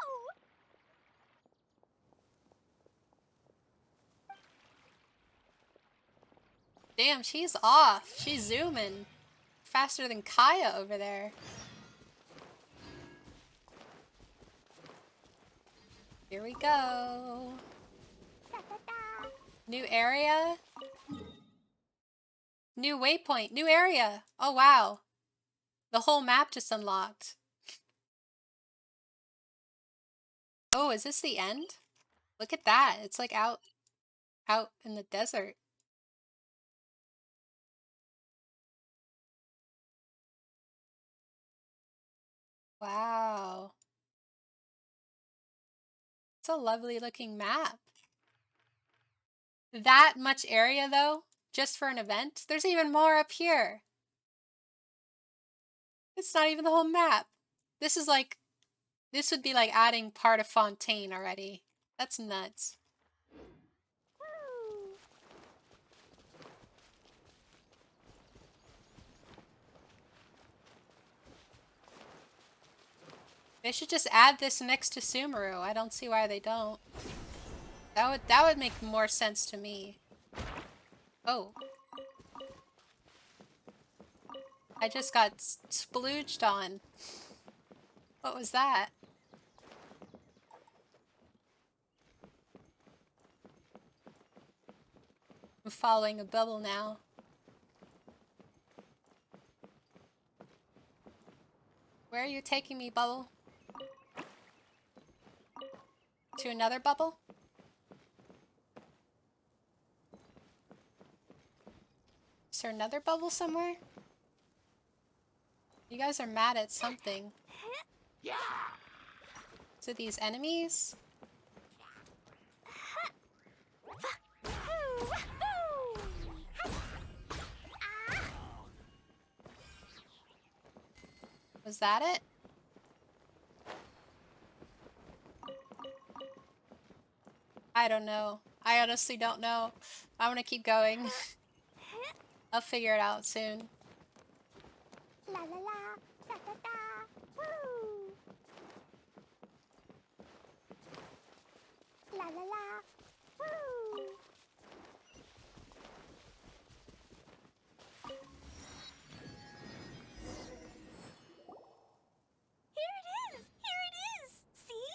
Damn, she's off. She's zooming. Faster than Kaya over there. Here we go. Da-da-da. New area. New waypoint. New area. Oh, wow. The whole map just unlocked. Oh, is this the end? Look at that. It's like out in the desert. Wow. It's a lovely looking map. That much area though, just for an event? There's even more up here. It's not even the whole map. This would be like adding part of Fontaine already. That's nuts. Woo. They should just add this next to Sumeru. I don't see why they don't. That would make more sense to me. Oh. I just got splooged on. What was that? I'm following a bubble now. Where are you taking me, Bubble? To another bubble? Is there another bubble somewhere? You guys are mad at something. Is it these enemies? Was that it? I don't know. I honestly don't know. I'm gonna keep going. I'll figure it out soon. La la la, da da da, woo! La la la, woo! Here it is! Here it is! See?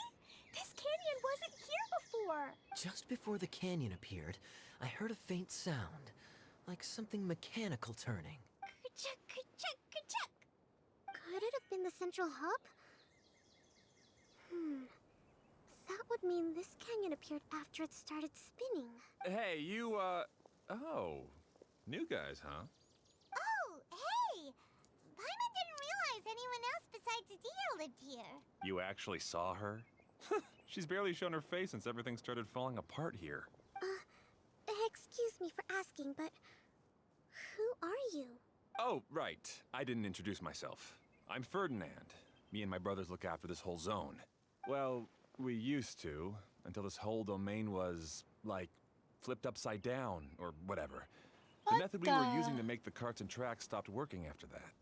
This canyon wasn't here before. Just before the canyon appeared, I heard a faint sound, like something mechanical turning. Ka-chuck, ka-chuck, ka-chuck. Could it have been the central hub? That would mean this canyon appeared after it started spinning. Hey, you, oh. New guys, huh? Oh, hey! Paimon didn't realize anyone else besides Dell lived here. You actually saw her? She's barely shown her face since everything started falling apart here. Excuse me for asking, but who are you? Oh, right. I didn't introduce myself. I'm Ferdinand. Me and my brothers look after this whole zone. Well, we used to, until this whole domain was, like, flipped upside down, or whatever. The method we were using to make the carts and tracks stopped working after that.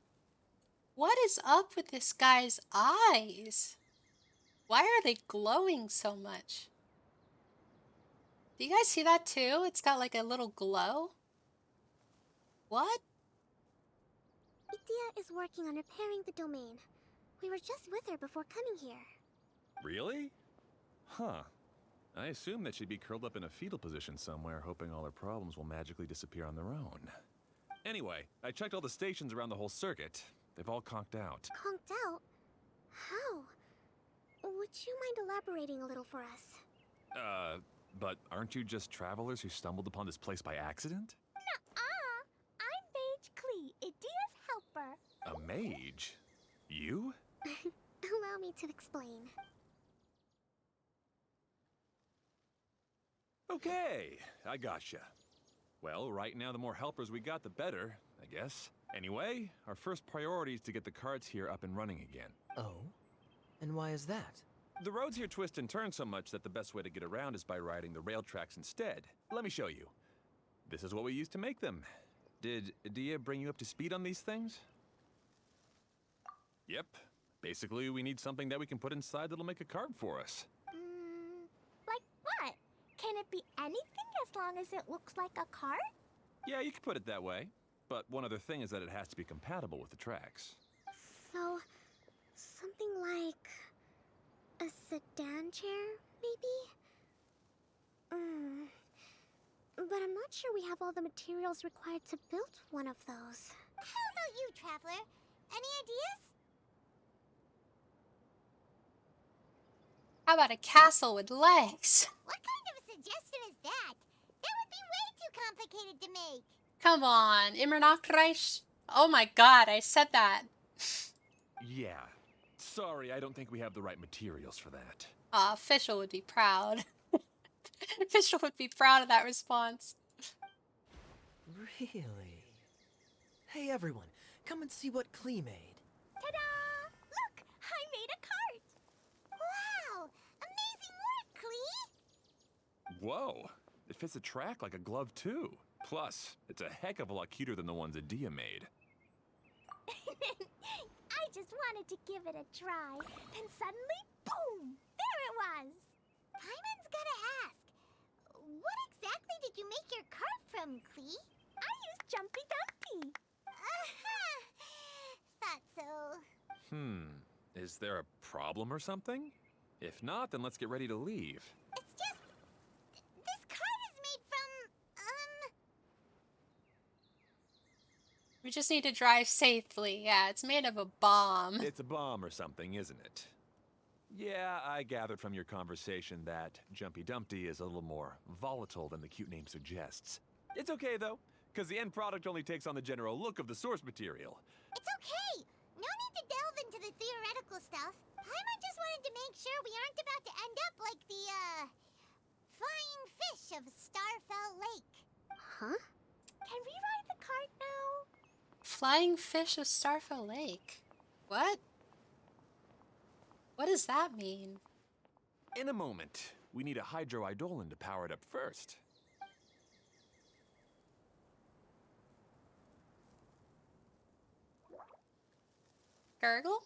What is up with this guy's eyes? Why are they glowing so much? Do you guys see that too? It's got like a little glow. What? Idia is working on repairing the domain. We were just with her before coming here. Really? Huh. I assume that she'd be curled up in a fetal position somewhere, hoping all her problems will magically disappear on their own. Anyway, I checked all the stations around the whole circuit. They've all conked out. Conked out? How? Would you mind elaborating a little for us? But aren't you just travelers who stumbled upon this place by accident? Nuh-uh! I'm Mage Klee, Idia's helper. A mage? You? Allow me to explain. Okay, I gotcha. Well, right now the more helpers we got, the better, I guess. Anyway, our first priority is to get the carts here up and running again. Oh? And why is that? The roads here twist and turn so much that the best way to get around is by riding the rail tracks instead. Let me show you. This is what we used to make them. Did Idia bring you up to speed on these things? Yep. Basically, we need something that we can put inside that'll make a cart for us. Like what? Can it be anything as long as it looks like a cart? Yeah, you could put it that way. But one other thing is that it has to be compatible with the tracks. So, something like a sedan chair, maybe? But I'm not sure we have all the materials required to build one of those. How about you, Traveler? Any ideas? How about a castle with legs? What kind of a suggestion is that? That would be way too complicated to make. Come on, Immernachtreich. Oh my god, I said that. Yeah. Sorry, I don't think we have the right materials for that. Aw, Fischl would be proud. Fischl would be proud of that response. Really? Hey everyone, come and see what Klee made. Ta-da! Look! I made a cart! Wow! Amazing work, Klee! Whoa! It fits a track like a glove, too. Plus, it's a heck of a lot cuter than the ones Idia made. I just wanted to give it a try. Then suddenly, boom! There it was! Paimon's gotta ask. What exactly did you make your cart from, Klee? I used Jumpy Dumpy. Thought so. Is there a problem or something? If not, then let's get ready to leave. It's just... this cart is made from, We're just need to drive safely. Yeah, it's made of a bomb. It's a bomb or something, isn't it? Yeah, I gathered from your conversation that Jumpy Dumpty is a little more volatile than the cute name suggests. It's okay, though, because the end product only takes on the general look of the source material. It's okay. No need to delve into the theoretical stuff. Paimon just wanted to make sure we aren't about to end up like the, flying fish of Starfell Lake. Huh? Can we ride the cart now? Flying fish of Starfell Lake. What? What does that mean? In a moment, we need a hydroidolin to power it up first. Gurgle?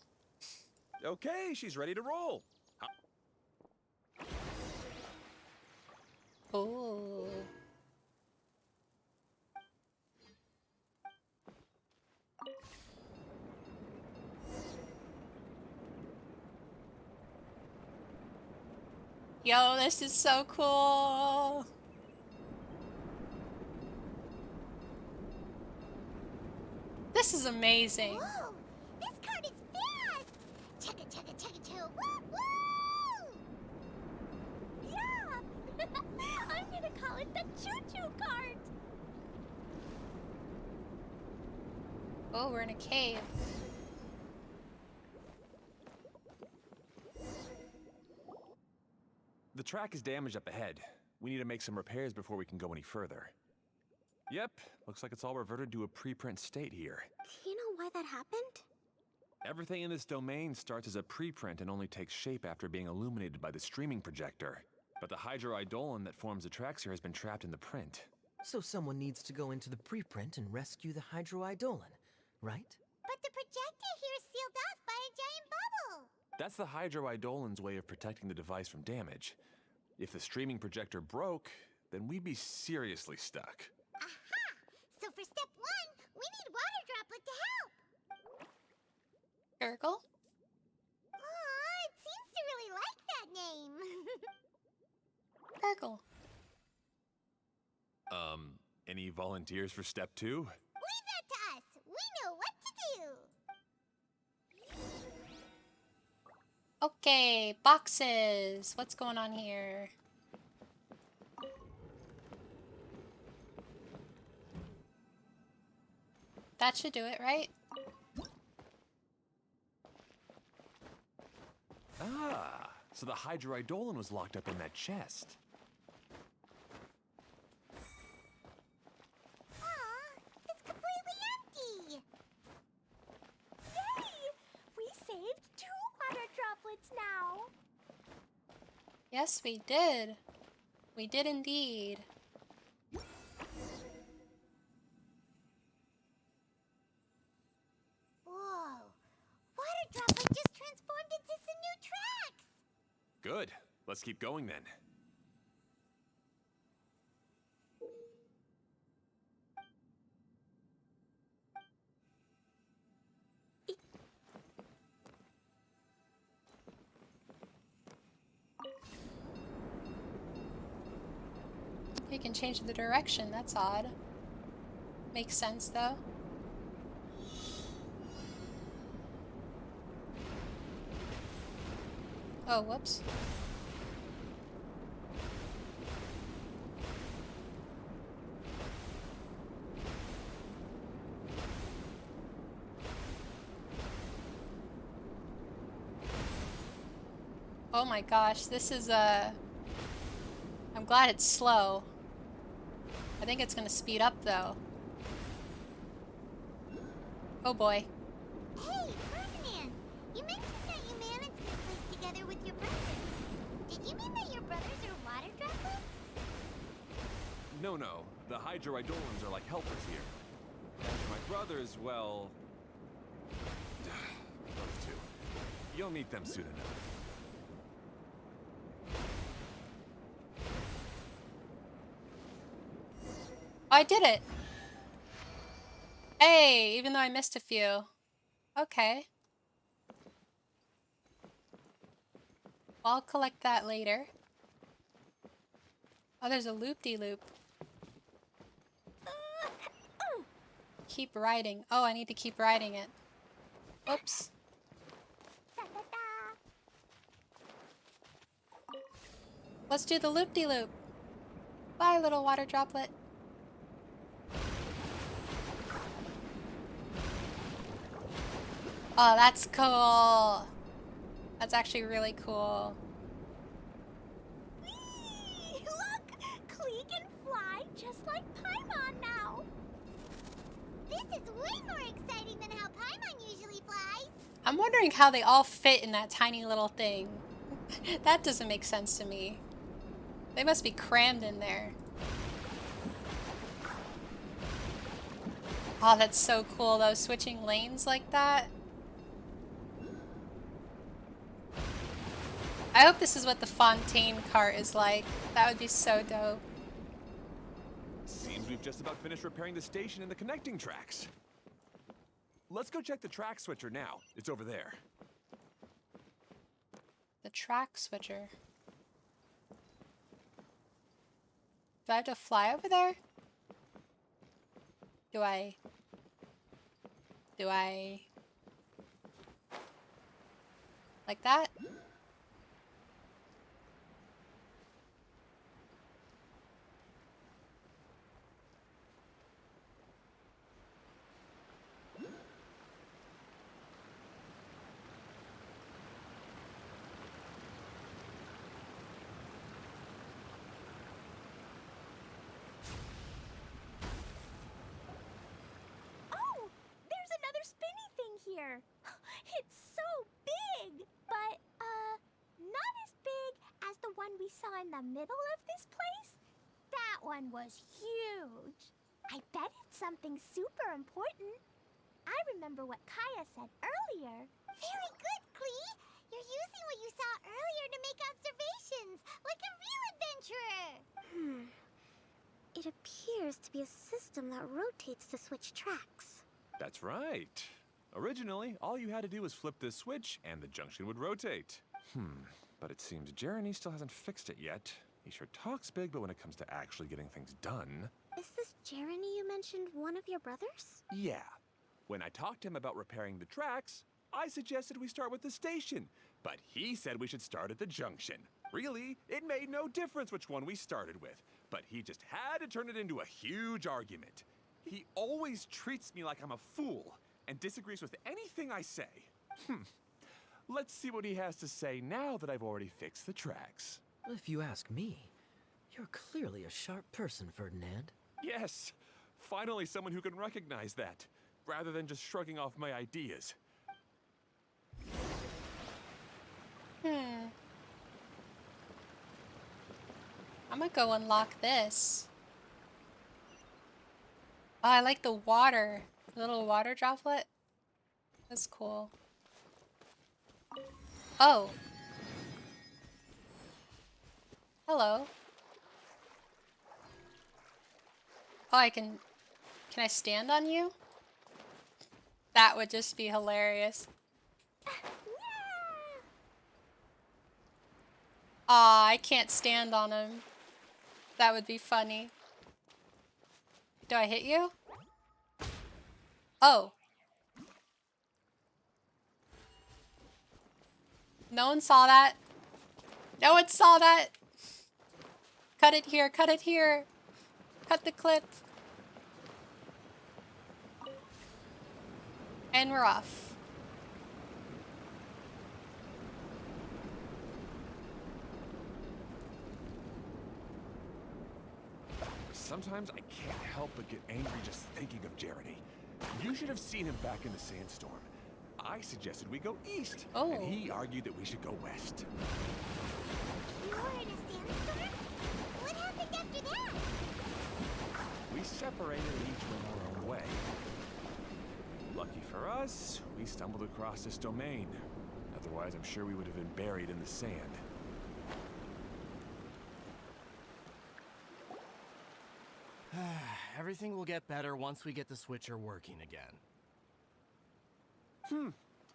Okay, she's ready to roll. Oh. Yo, this is so cool. This is amazing. Whoa! This cart is fast! Chugga chugga chugga choo! Woo woo! Yeah! I'm gonna call it the choo-choo cart! Oh, we're in a cave. The track is damaged up ahead. We need to make some repairs before we can go any further. Yep, looks like it's all reverted to a preprint state here. Do you know why that happened? Everything in this domain starts as a preprint and only takes shape after being illuminated by the streaming projector. But the hydroidolin that forms the tracks here has been trapped in the print. So someone needs to go into the preprint and rescue the hydroidolin, right? But the projector here is sealed off by a giant bubble! That's the hydroidolin's way of protecting the device from damage. If the streaming projector broke, then we'd be seriously stuck. Aha! So for step 1, we need water droplet to help! Gurgle? Aw, it seems to really like that name. Gurgle. Any volunteers for step 2? Leave that to us! We know what to do! Okay, boxes. What's going on here? That should do it, right? Ah, so the hydroidolin was locked up in that chest. Aw, it's completely empty! Yay! We saved 2 water droplets now! Yes, we did. We did indeed. Whoa! Water droplet just transformed into some new tracks! Good. Let's keep going then. You can change the direction, that's odd. Makes sense though. Oh, whoops. Oh my gosh, this is I'm glad it's slow. I think it's gonna speed up though. Oh boy. Hey, Ferdinand! You mentioned that you managed this place together with your brothers. Did you mean that your brothers are water droplets? No, no. The hydroidolins are like helpers here. As for my brothers, well... those two. You'll meet them soon enough. I did it! Hey, even though I missed a few. Okay. I'll collect that later. Oh, there's a loop-de-loop. Keep riding. Oh, I need to keep riding it. Oops. Da-da-da. Let's do the loop-de-loop. Bye, little water droplet. Oh, that's cool. That's actually really cool. Whee! Look! Klee can fly just like Paimon now. This is way more exciting than how Paimon usually flies. I'm wondering how they all fit in that tiny little thing. That doesn't make sense to me. They must be crammed in there. Oh, that's so cool though, switching lanes like that. I hope this is what the Fontaine cart is like. That would be so dope. Seems we've just about finished repairing the station and the connecting tracks. Let's go check the track switcher now. It's over there. The track switcher. Do I have to fly over there? Do I? Like that? Oh, there's another spinny thing here. It's so big, but not as big as the one we saw in the middle of this place. That one was huge. I bet it's something super important. I remember what Kaya said earlier. Very good, Klee. You're using what you saw earlier to make observations, like a real adventurer. It appears to be a system that rotates to switch tracks. That's right. Originally, all you had to do was flip this switch and the junction would rotate. But it seems Jeremy still hasn't fixed it yet. He sure talks big, but when it comes to actually getting things done... Is this Jeremy you mentioned one of your brothers? Yeah. When I talked to him about repairing the tracks, I suggested we start with the station. But he said we should start at the junction. Really, it made no difference which one we started with. But he just had to turn it into a huge argument. He always treats me like I'm a fool and disagrees with anything I say. Let's see what he has to say now that I've already fixed the tracks. If you ask me, you're clearly a sharp person, Ferdinand. Yes, finally someone who can recognize that, rather than just shrugging off my ideas. I'm gonna go unlock this. Oh, I like the water. The little water droplet. That's cool. Oh. Hello. Oh, can I stand on you? That would just be hilarious. Aw, I can't stand on him. That would be funny. Do I hit you? Oh. No one saw that. No one saw that. Cut it here, cut it here. Cut the clip. And we're off. Sometimes I can't help but get angry just thinking of Jeremy. You should have seen him back in the sandstorm. I suggested we go east, and he argued that we should go west. You were in a sandstorm? What happened after that? We separated and each went our own way. Lucky for us, we stumbled across this domain. Otherwise, I'm sure we would have been buried in the sand. Everything will get better once we get the switcher working again.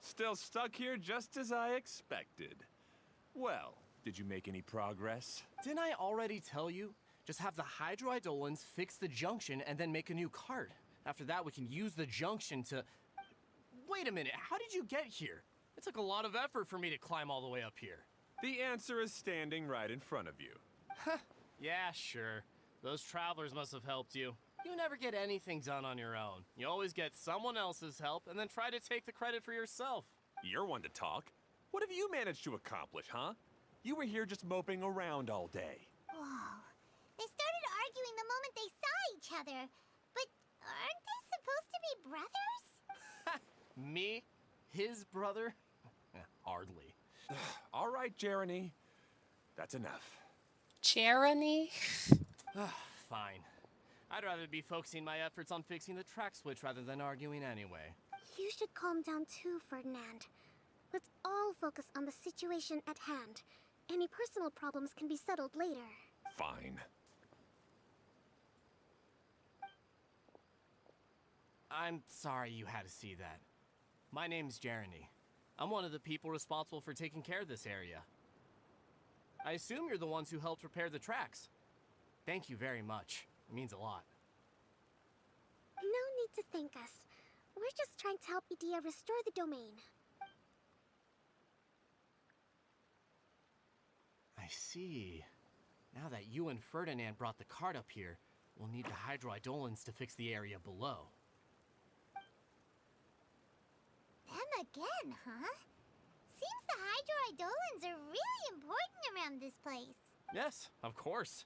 Still stuck here just as I expected. Well, did you make any progress? Didn't I already tell you? Just have the hydroidolins fix the junction and then make a new cart. After that, we can use the junction to... Wait a minute, how did you get here? It took a lot of effort for me to climb all the way up here. The answer is standing right in front of you. Yeah, sure. Those travelers must have helped you. You never get anything done on your own. You always get someone else's help and then try to take the credit for yourself. You're one to talk. What have you managed to accomplish, huh? You were here just moping around all day. Whoa. They started arguing the moment they saw each other. But aren't they supposed to be brothers? Me? His brother? Hardly. All right, Jeremy. That's enough. Jeremy? Fine. I'd rather be focusing my efforts on fixing the track switch rather than arguing anyway. You should calm down too, Ferdinand. Let's all focus on the situation at hand. Any personal problems can be settled later. Fine. I'm sorry you had to see that. My name's Jeremy. I'm one of the people responsible for taking care of this area. I assume you're the ones who helped repair the tracks. Thank you very much. It means a lot. No need to thank us. We're just trying to help Idea restore the domain. I see. Now that you and Ferdinand brought the cart up here, we'll need the hydroidolins to fix the area below. Them again, huh? Seems the hydroidolins are really important around this place. Yes, of course.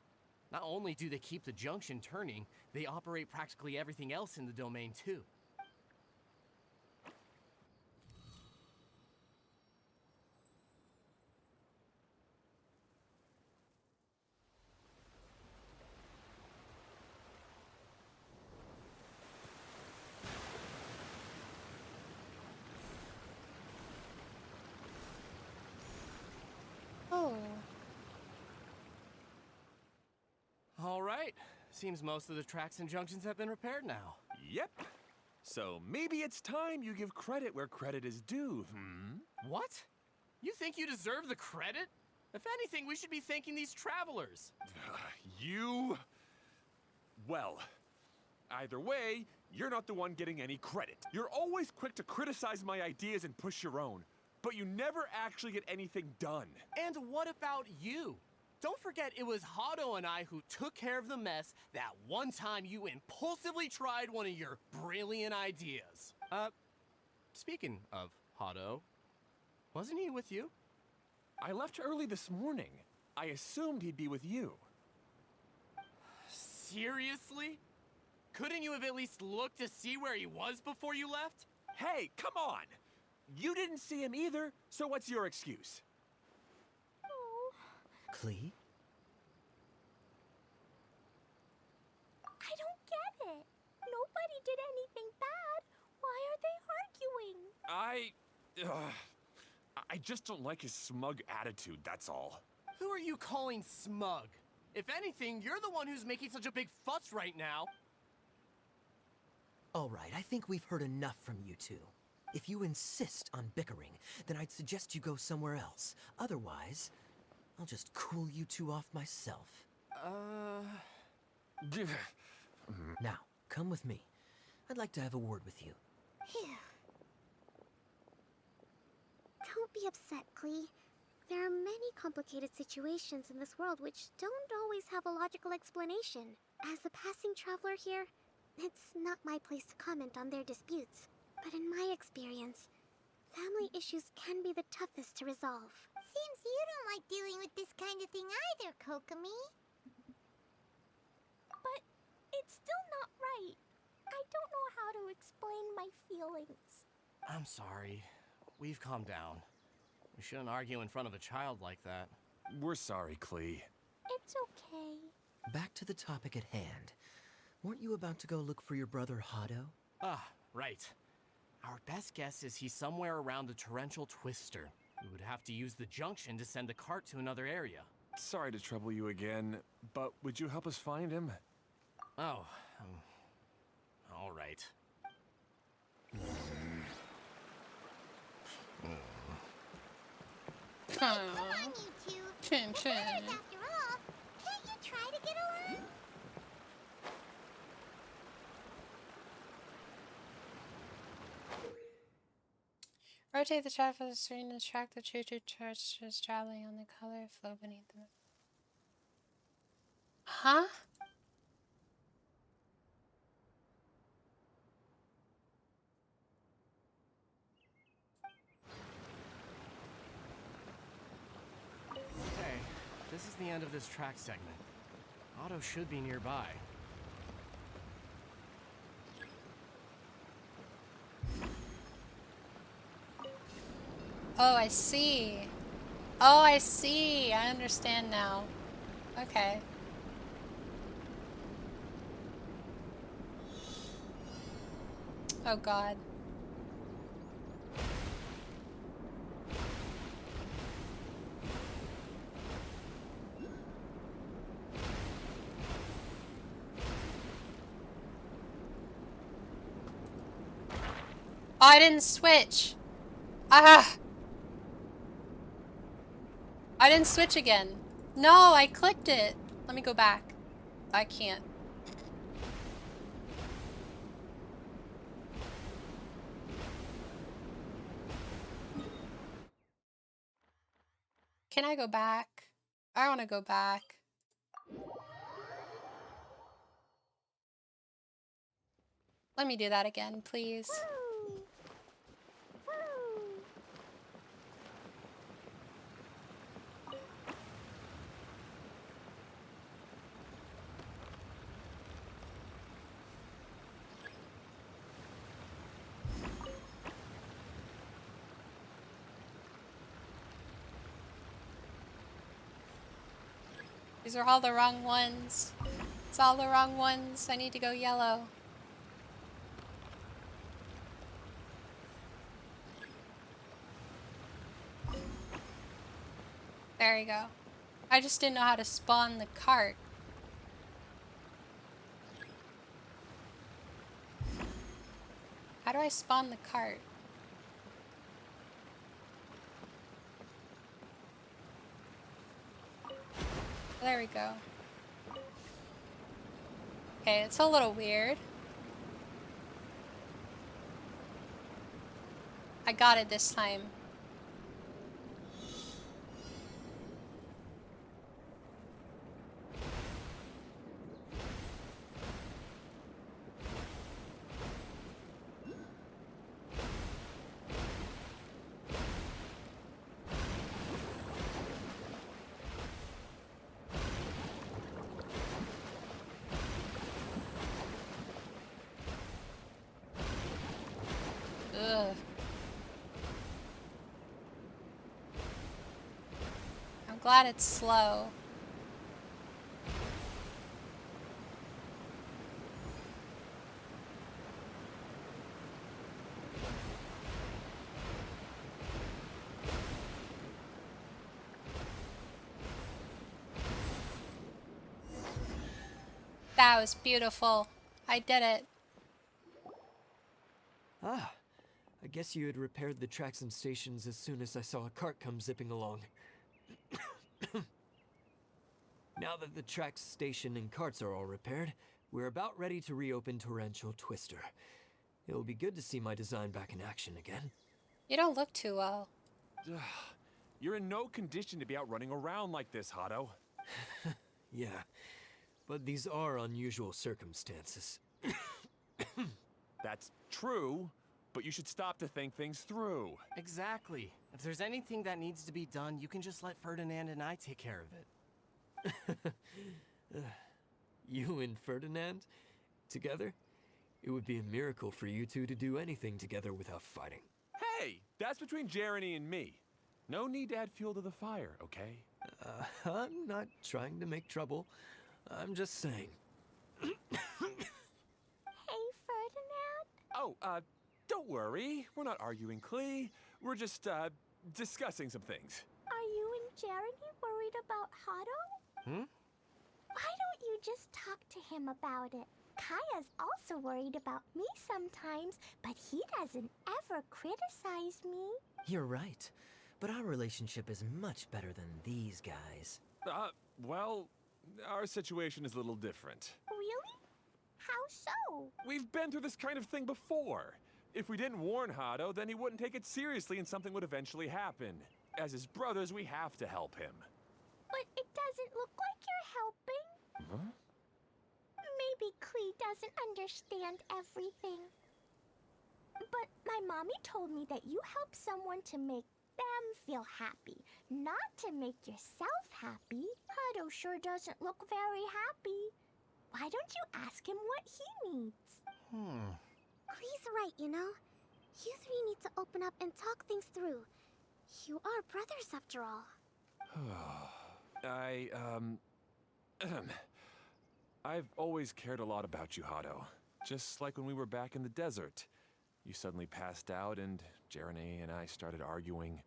Not only do they keep the junction turning, they operate practically everything else in the domain too. Oh. All right. Seems most of the tracks and junctions have been repaired now. Yep. So maybe it's time you give credit where credit is due, What? You think you deserve the credit? If anything, we should be thanking these travelers. You... Well, either way, you're not the one getting any credit. You're always quick to criticize my ideas and push your own, but you never actually get anything done. And what about you? Don't forget it was Hado and I who took care of the mess that one time you impulsively tried one of your brilliant ideas. Speaking of Hado, wasn't he with you? I left early this morning. I assumed he'd be with you. Seriously? Couldn't you have at least looked to see where he was before you left? Hey, come on! You didn't see him either, so what's your excuse? Klee? I don't get it. Nobody did anything bad. Why are they arguing? I just don't like his smug attitude, that's all. Who are you calling smug? If anything, you're the one who's making such a big fuss right now. All right, I think we've heard enough from you two. If you insist on bickering, then I'd suggest you go somewhere else. Otherwise, I'll just cool you two off myself. Now, come with me. I'd like to have a word with you. Phew. Don't be upset, Klee. There are many complicated situations in this world which don't always have a logical explanation. As a passing traveler here, it's not my place to comment on their disputes. But in my experience, family issues can be the toughest to resolve. Seems you don't like dealing with this kind of thing either, Kokomi. But it's still not right. I don't know how to explain my feelings. I'm sorry. We've calmed down. We shouldn't argue in front of a child like that. We're sorry, Klee. It's okay. Back to the topic at hand. Weren't you about to go look for your brother Hado? Ah, right. Our best guess is he's somewhere around the torrential twister. We would have to use the junction to send the cart to another area. Sorry to trouble you again, but would you help us find him? Oh, all right. Come on, you two. Chin We're chin. brothers after all. Can't you try to get along? Rotate the track of the screen and track the choo-choo torches traveling on the color flow beneath them. Huh? Okay, this is the end of this track segment. Otto should be nearby. Oh, I see. Oh, I see. I understand now. Okay. Oh, God. Oh, I didn't switch. Ah! I didn't switch again. No, I clicked it. Let me go back. I can't. Can I go back? I want to go back. Let me do that again, please. These are all the wrong ones. It's all the wrong ones. I need to go yellow. There you go. I just didn't know how to spawn the cart. How do I spawn the cart? There we go. Okay, it's a little weird. I got it this time. Ugh. I'm glad it's slow. That was beautiful. I did it. Ah, I guess you had repaired the tracks and stations as soon as I saw a cart come zipping along. Now that the tracks, station, and carts are all repaired, we're about ready to reopen Torrential Twister. It'll be good to see my design back in action again. You don't look too well. You're in no condition to be out running around like this, Hotto. Yeah, but these are unusual circumstances. That's true, but you should stop to think things through. Exactly. If there's anything that needs to be done, you can just let Ferdinand and I take care of it. You and Ferdinand? Together? It would be a miracle for you two to do anything together without fighting. Hey, that's between Jeremy and me. No need to add fuel to the fire, okay? I'm not trying to make trouble. I'm just saying. Hey, Ferdinand? Oh, don't worry. We're not arguing, Klee. We're just, discussing some things. Are you and Jeremy worried about Hotto? Hmm? Why don't you just talk to him about it? Kaya's also worried about me sometimes, but he doesn't ever criticize me. You're right. But our relationship is much better than these guys. Well, our situation is a little different. Really? How so? We've been through this kind of thing before. If we didn't warn Hado, then he wouldn't take it seriously and something would eventually happen. As his brothers, we have to help him. But it doesn't look like you're helping. Huh? Maybe Klee doesn't understand everything. But my mommy told me that you help someone to make them feel happy, not to make yourself happy. Hado sure doesn't look very happy. Why don't you ask him what he needs? Klee's right, you know. You three need to open up and talk things through. You are brothers after all. I've always cared a lot about you, Hado. Just like when we were back in the desert. You suddenly passed out and Jerene and I started arguing.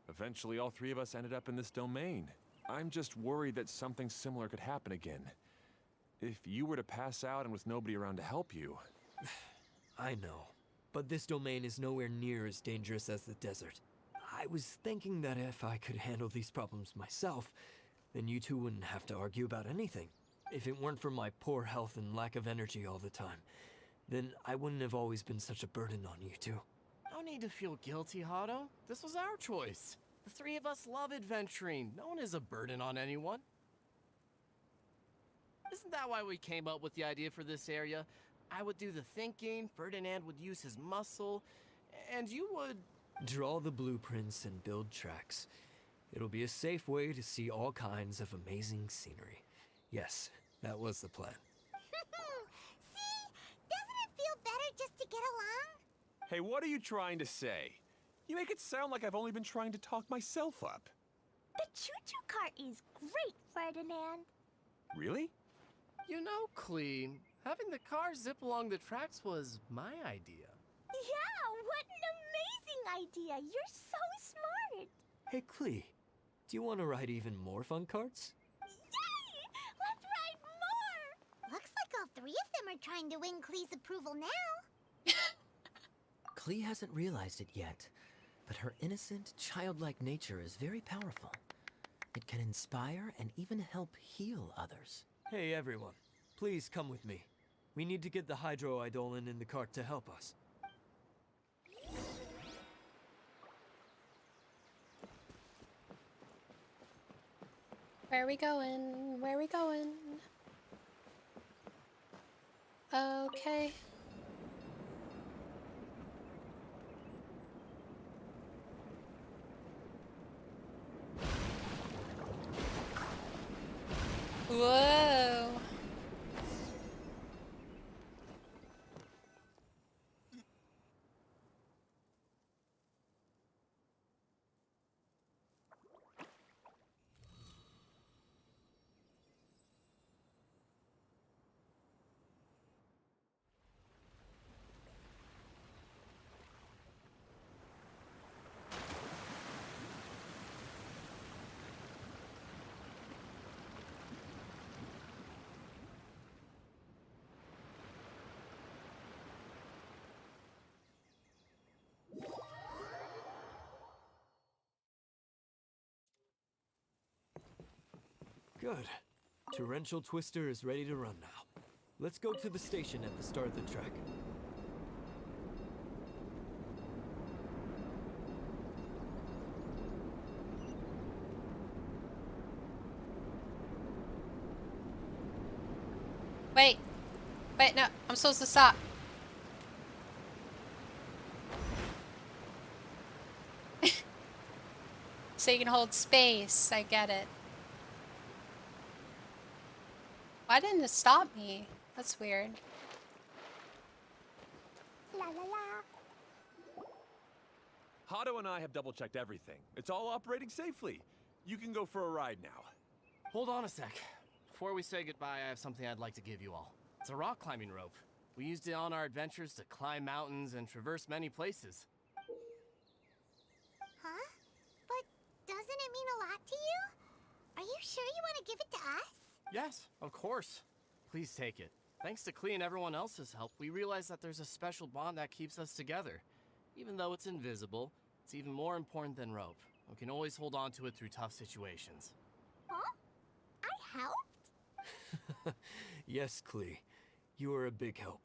Eventually, all three of us ended up in this domain. I'm just worried that something similar could happen again. If you were to pass out and with nobody around to help you... I know, but this domain is nowhere near as dangerous as the desert. I was thinking that if I could handle these problems myself, then you two wouldn't have to argue about anything. If it weren't for my poor health and lack of energy all the time, then I wouldn't have always been such a burden on you two. No need to feel guilty, Hado. This was our choice. The three of us love adventuring. No one is a burden on anyone. Isn't that why we came up with the idea for this area? I would do the thinking, Ferdinand would use his muscle, and you would... Draw the blueprints and build tracks. It'll be a safe way to see all kinds of amazing scenery. Yes, that was the plan. See? Doesn't it feel better just to get along? Hey, what are you trying to say? You make it sound like I've only been trying to talk myself up. The choo-choo cart is great, Ferdinand. Really? You know, Klee, having the car zip along the tracks was my idea. Yeah, what an amazing idea. You're so smart. Hey, Klee, do you want to ride even more fun carts? Yay! Let's ride more. Looks like all three of them are trying to win Klee's approval now. Klee hasn't realized it yet, but her innocent, childlike nature is very powerful. It can inspire and even help heal others. Hey everyone, please come with me. We need to get the hydroidolin in the cart to help us. Where are we going? Where are we going? Okay. Whoa. Good. Torrential Twister is ready to run now. Let's go to the station at the start of the track. Wait. Wait, no. I'm supposed to stop. So you can hold space. I get it. Why didn't it stop me? That's weird. La la la. Hado and I have double-checked everything. It's all operating safely. You can go for a ride now. Hold on a sec. Before we say goodbye, I have something I'd like to give you all. It's a rock climbing rope. We used it on our adventures to climb mountains and traverse many places. Huh? But doesn't it mean a lot to you? Are you sure you want to give it to us? Yes, of course. Please take it. Thanks to Klee and everyone else's help, we realized that there's a special bond that keeps us together. Even though it's invisible, it's even more important than rope. We can always hold on to it through tough situations. Huh? I helped? Yes, Klee. You are a big help.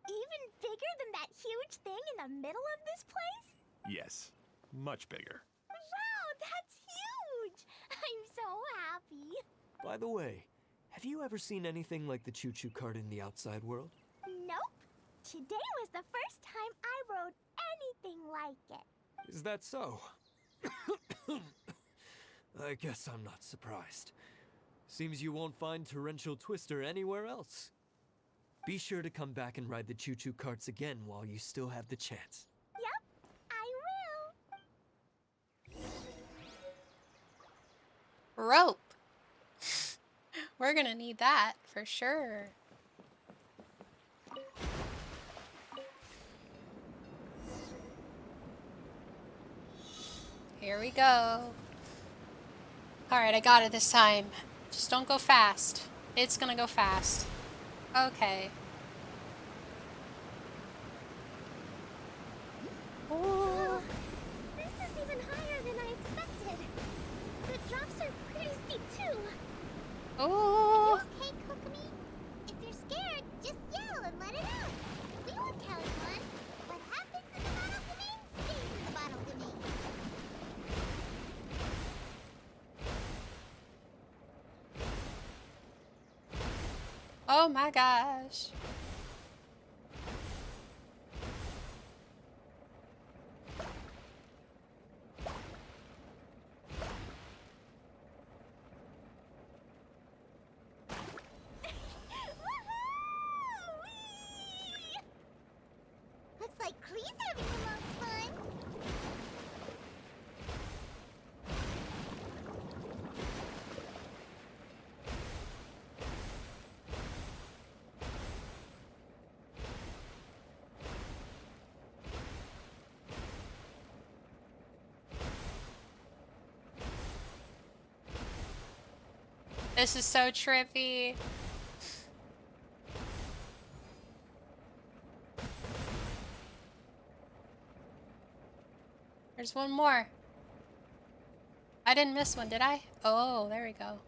Even bigger than that huge thing in the middle of this place? Yes, much bigger. Wow, that's huge! I'm so happy. By the way, have you ever seen anything like the choo-choo cart in the outside world? Nope. Today was the first time I rode anything like it. Is that so? I guess I'm not surprised. Seems you won't find Torrential Twister anywhere else. Be sure to come back and ride the choo-choo carts again while you still have the chance. Yep, I will. Rope. We're gonna need that for sure. Here we go. Alright, I got it this time. Just don't go fast. It's gonna go fast. Okay. Oh, this is even higher than I expected. The drops are pretty steep too. Oh. Okay, Kokomi? If you're scared, just yell and let it out. We won't tell anyone. What happens in the bottle domain stays in the bottle domain. Oh my gosh. Looks like Klee's having the most fun. This is so trippy. There's one more. I didn't miss one, did I? Oh, there we go.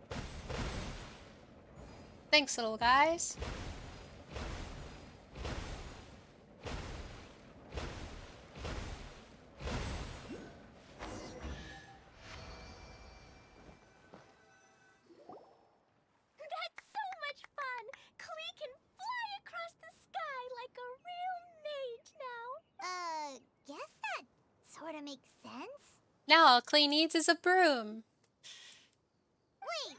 Thanks, little guys. That's so much fun! Klee can fly across the sky like a real mage now. Guess that sort of makes sense. Now all Klee needs is a broom. Wait,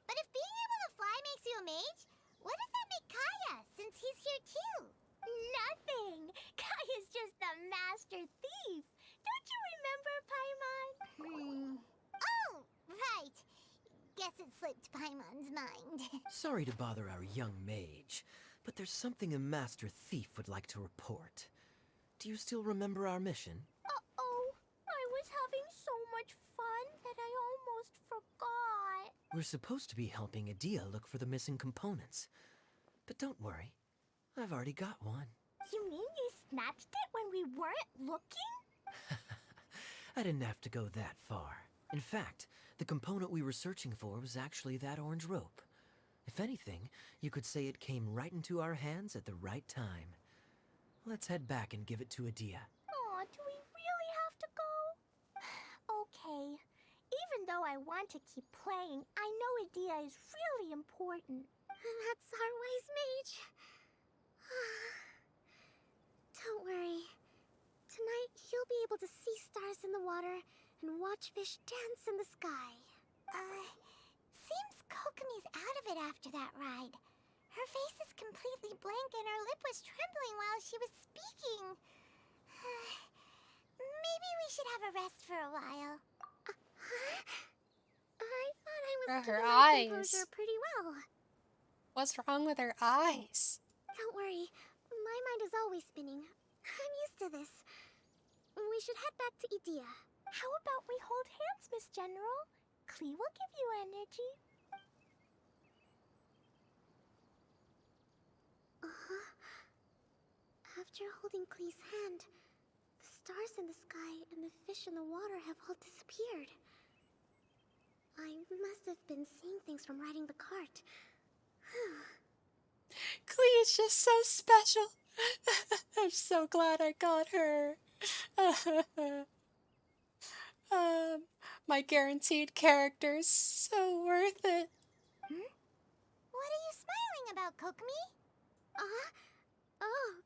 but if being able to fly makes you a mage, what does that make Kaya, since he's here too? Nothing! Kaya's just a master thief. Don't you remember, Paimon? Oh, right. Guess it slipped Paimon's mind. Sorry to bother our young mage, but there's something a master thief would like to report. Do you still remember our mission? Uh-oh. I was having so much fun that I almost forgot. We're supposed to be helping Adia look for the missing components. But don't worry, I've already got one. You mean you snatched it when we weren't looking? I didn't have to go that far. In fact, the component we were searching for was actually that orange rope. If anything, you could say it came right into our hands at the right time. Let's head back and give it to Adia. Aw, do we really have to go? Okay. Even though I want to keep playing, I know Adia is really important. That's our wise mage. Don't worry. Tonight, you'll be able to see stars in the water and watch fish dance in the sky. Seems Kokomi's out of it after that ride. Her face is completely blank and her lip was trembling while she was speaking. Maybe we should have a rest for a while. I thought I was Her keeping my eyes. composure pretty well. What's wrong with her eyes? Don't worry, my mind is always spinning. I'm used to this. We should head back to Idia. How about we hold hands, Miss General? Klee will give you energy. After holding Klee's hand, the stars in the sky and the fish in the water have all disappeared. I must have been seeing things from riding the cart. Klee is just so special. I'm so glad I got her. um, my guaranteed character's so worth it. What are you smiling about, Kokomi? Oh,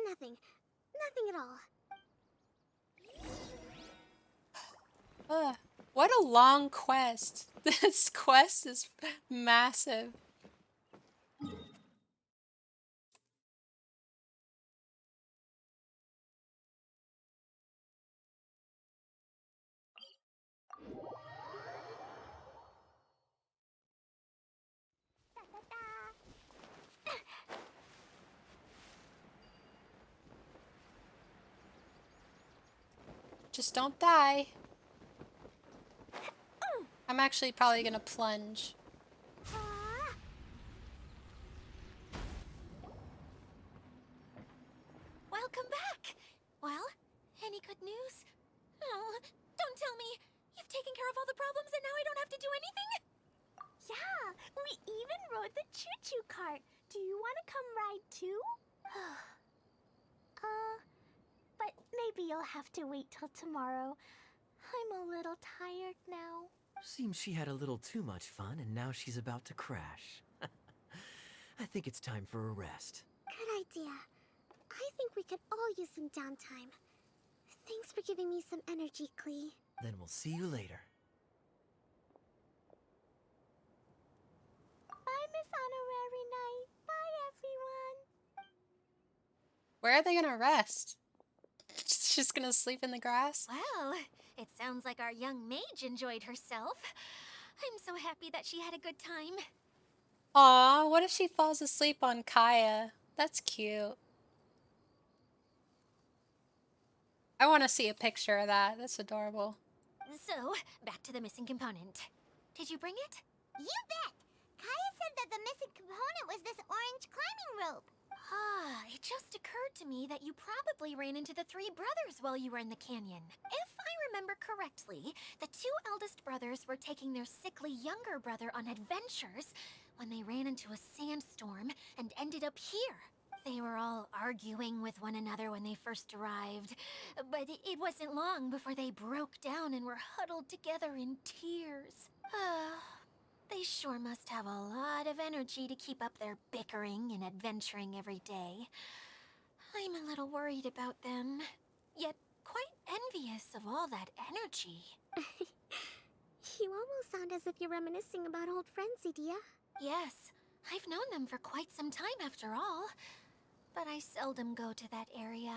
nothing. Nothing at all. What a long quest. This quest is massive. Just don't die. I'm actually probably gonna plunge. Welcome back! Well, any good news? Oh, don't tell me! You've taken care of all the problems and now I don't have to do anything? Yeah, we even rode the choo-choo cart. Do you want to come ride too? But maybe you'll have to wait till tomorrow. I'm a little tired now. Seems she had a little too much fun and now she's about to crash. I think it's time for a rest. Good idea. I think we could all use some downtime. Thanks for giving me some energy, Klee. Then we'll see you later. Bye, Miss Honorary Knight. Bye, everyone. Where are they gonna rest? Just gonna sleep in the grass? Well, it sounds like our young mage enjoyed herself. I'm so happy that she had a good time. Aw, what if she falls asleep on Kaya? That's cute. I want to see a picture of that. That's adorable. So, back to the missing component. Did you bring it? You bet! Kaya said that the missing component was this orange climbing rope. Ah, it just occurred to me that you probably ran into the three brothers while you were in the canyon. If I remember correctly, the two eldest brothers were taking their sickly younger brother on adventures when they ran into a sandstorm and ended up here. They were all arguing with one another when they first arrived, but it wasn't long before they broke down and were huddled together in tears. They sure must have a lot of energy to keep up their bickering and adventuring every day. I'm a little worried about them, yet quite envious of all that energy. You almost sound as if you're reminiscing about old friends, Idia. Yes, I've known them for quite some time after all, but I seldom go to that area.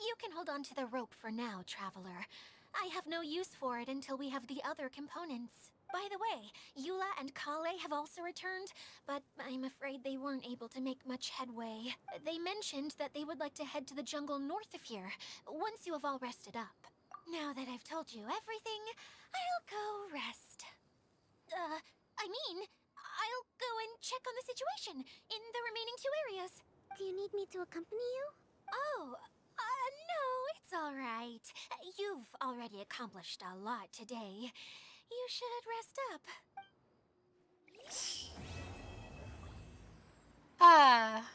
You can hold on to the rope for now, Traveler. I have no use for it until we have the other components. By the way, Eula and Klee have also returned, but I'm afraid they weren't able to make much headway. They mentioned that they would like to head to the jungle north of here, once you have all rested up. Now that I've told you everything, I'll go rest. I'll go and check on the situation in the remaining two areas. Do you need me to accompany you? Oh, no, it's all right. You've already accomplished a lot today. You should rest up. Ah.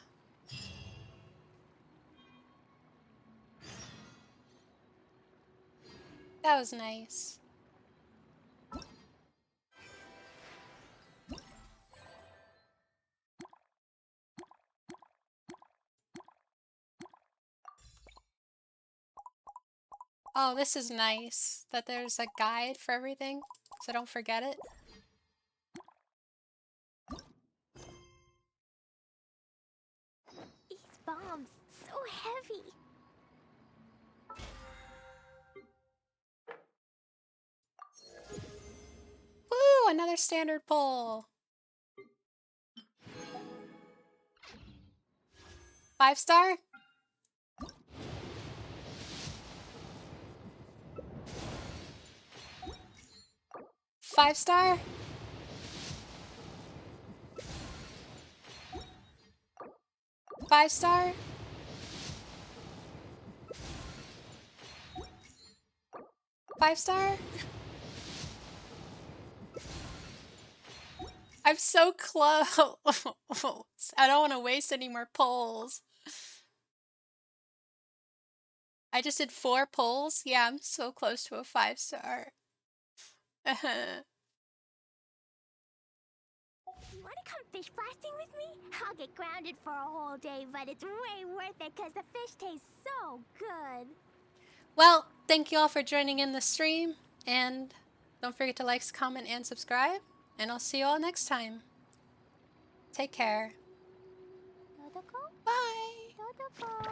That was nice. Oh, this is nice that there's a guide for everything, so don't forget it. These bombs, so heavy. Woo, another standard pull. 5-star? Five-star? Five-star? Five-star? I'm so close. I don't want to waste any more polls. I just did 4 polls. Yeah, I'm so close to a 5-star. You wanna come fish blasting with me? I'll get grounded for a whole day, but it's way worth it because the fish tastes so good. Well, thank you all for joining in the stream, and don't forget to like, comment, and subscribe, and I'll see you all next time. Take care. Dodoko? Bye! Dodoko.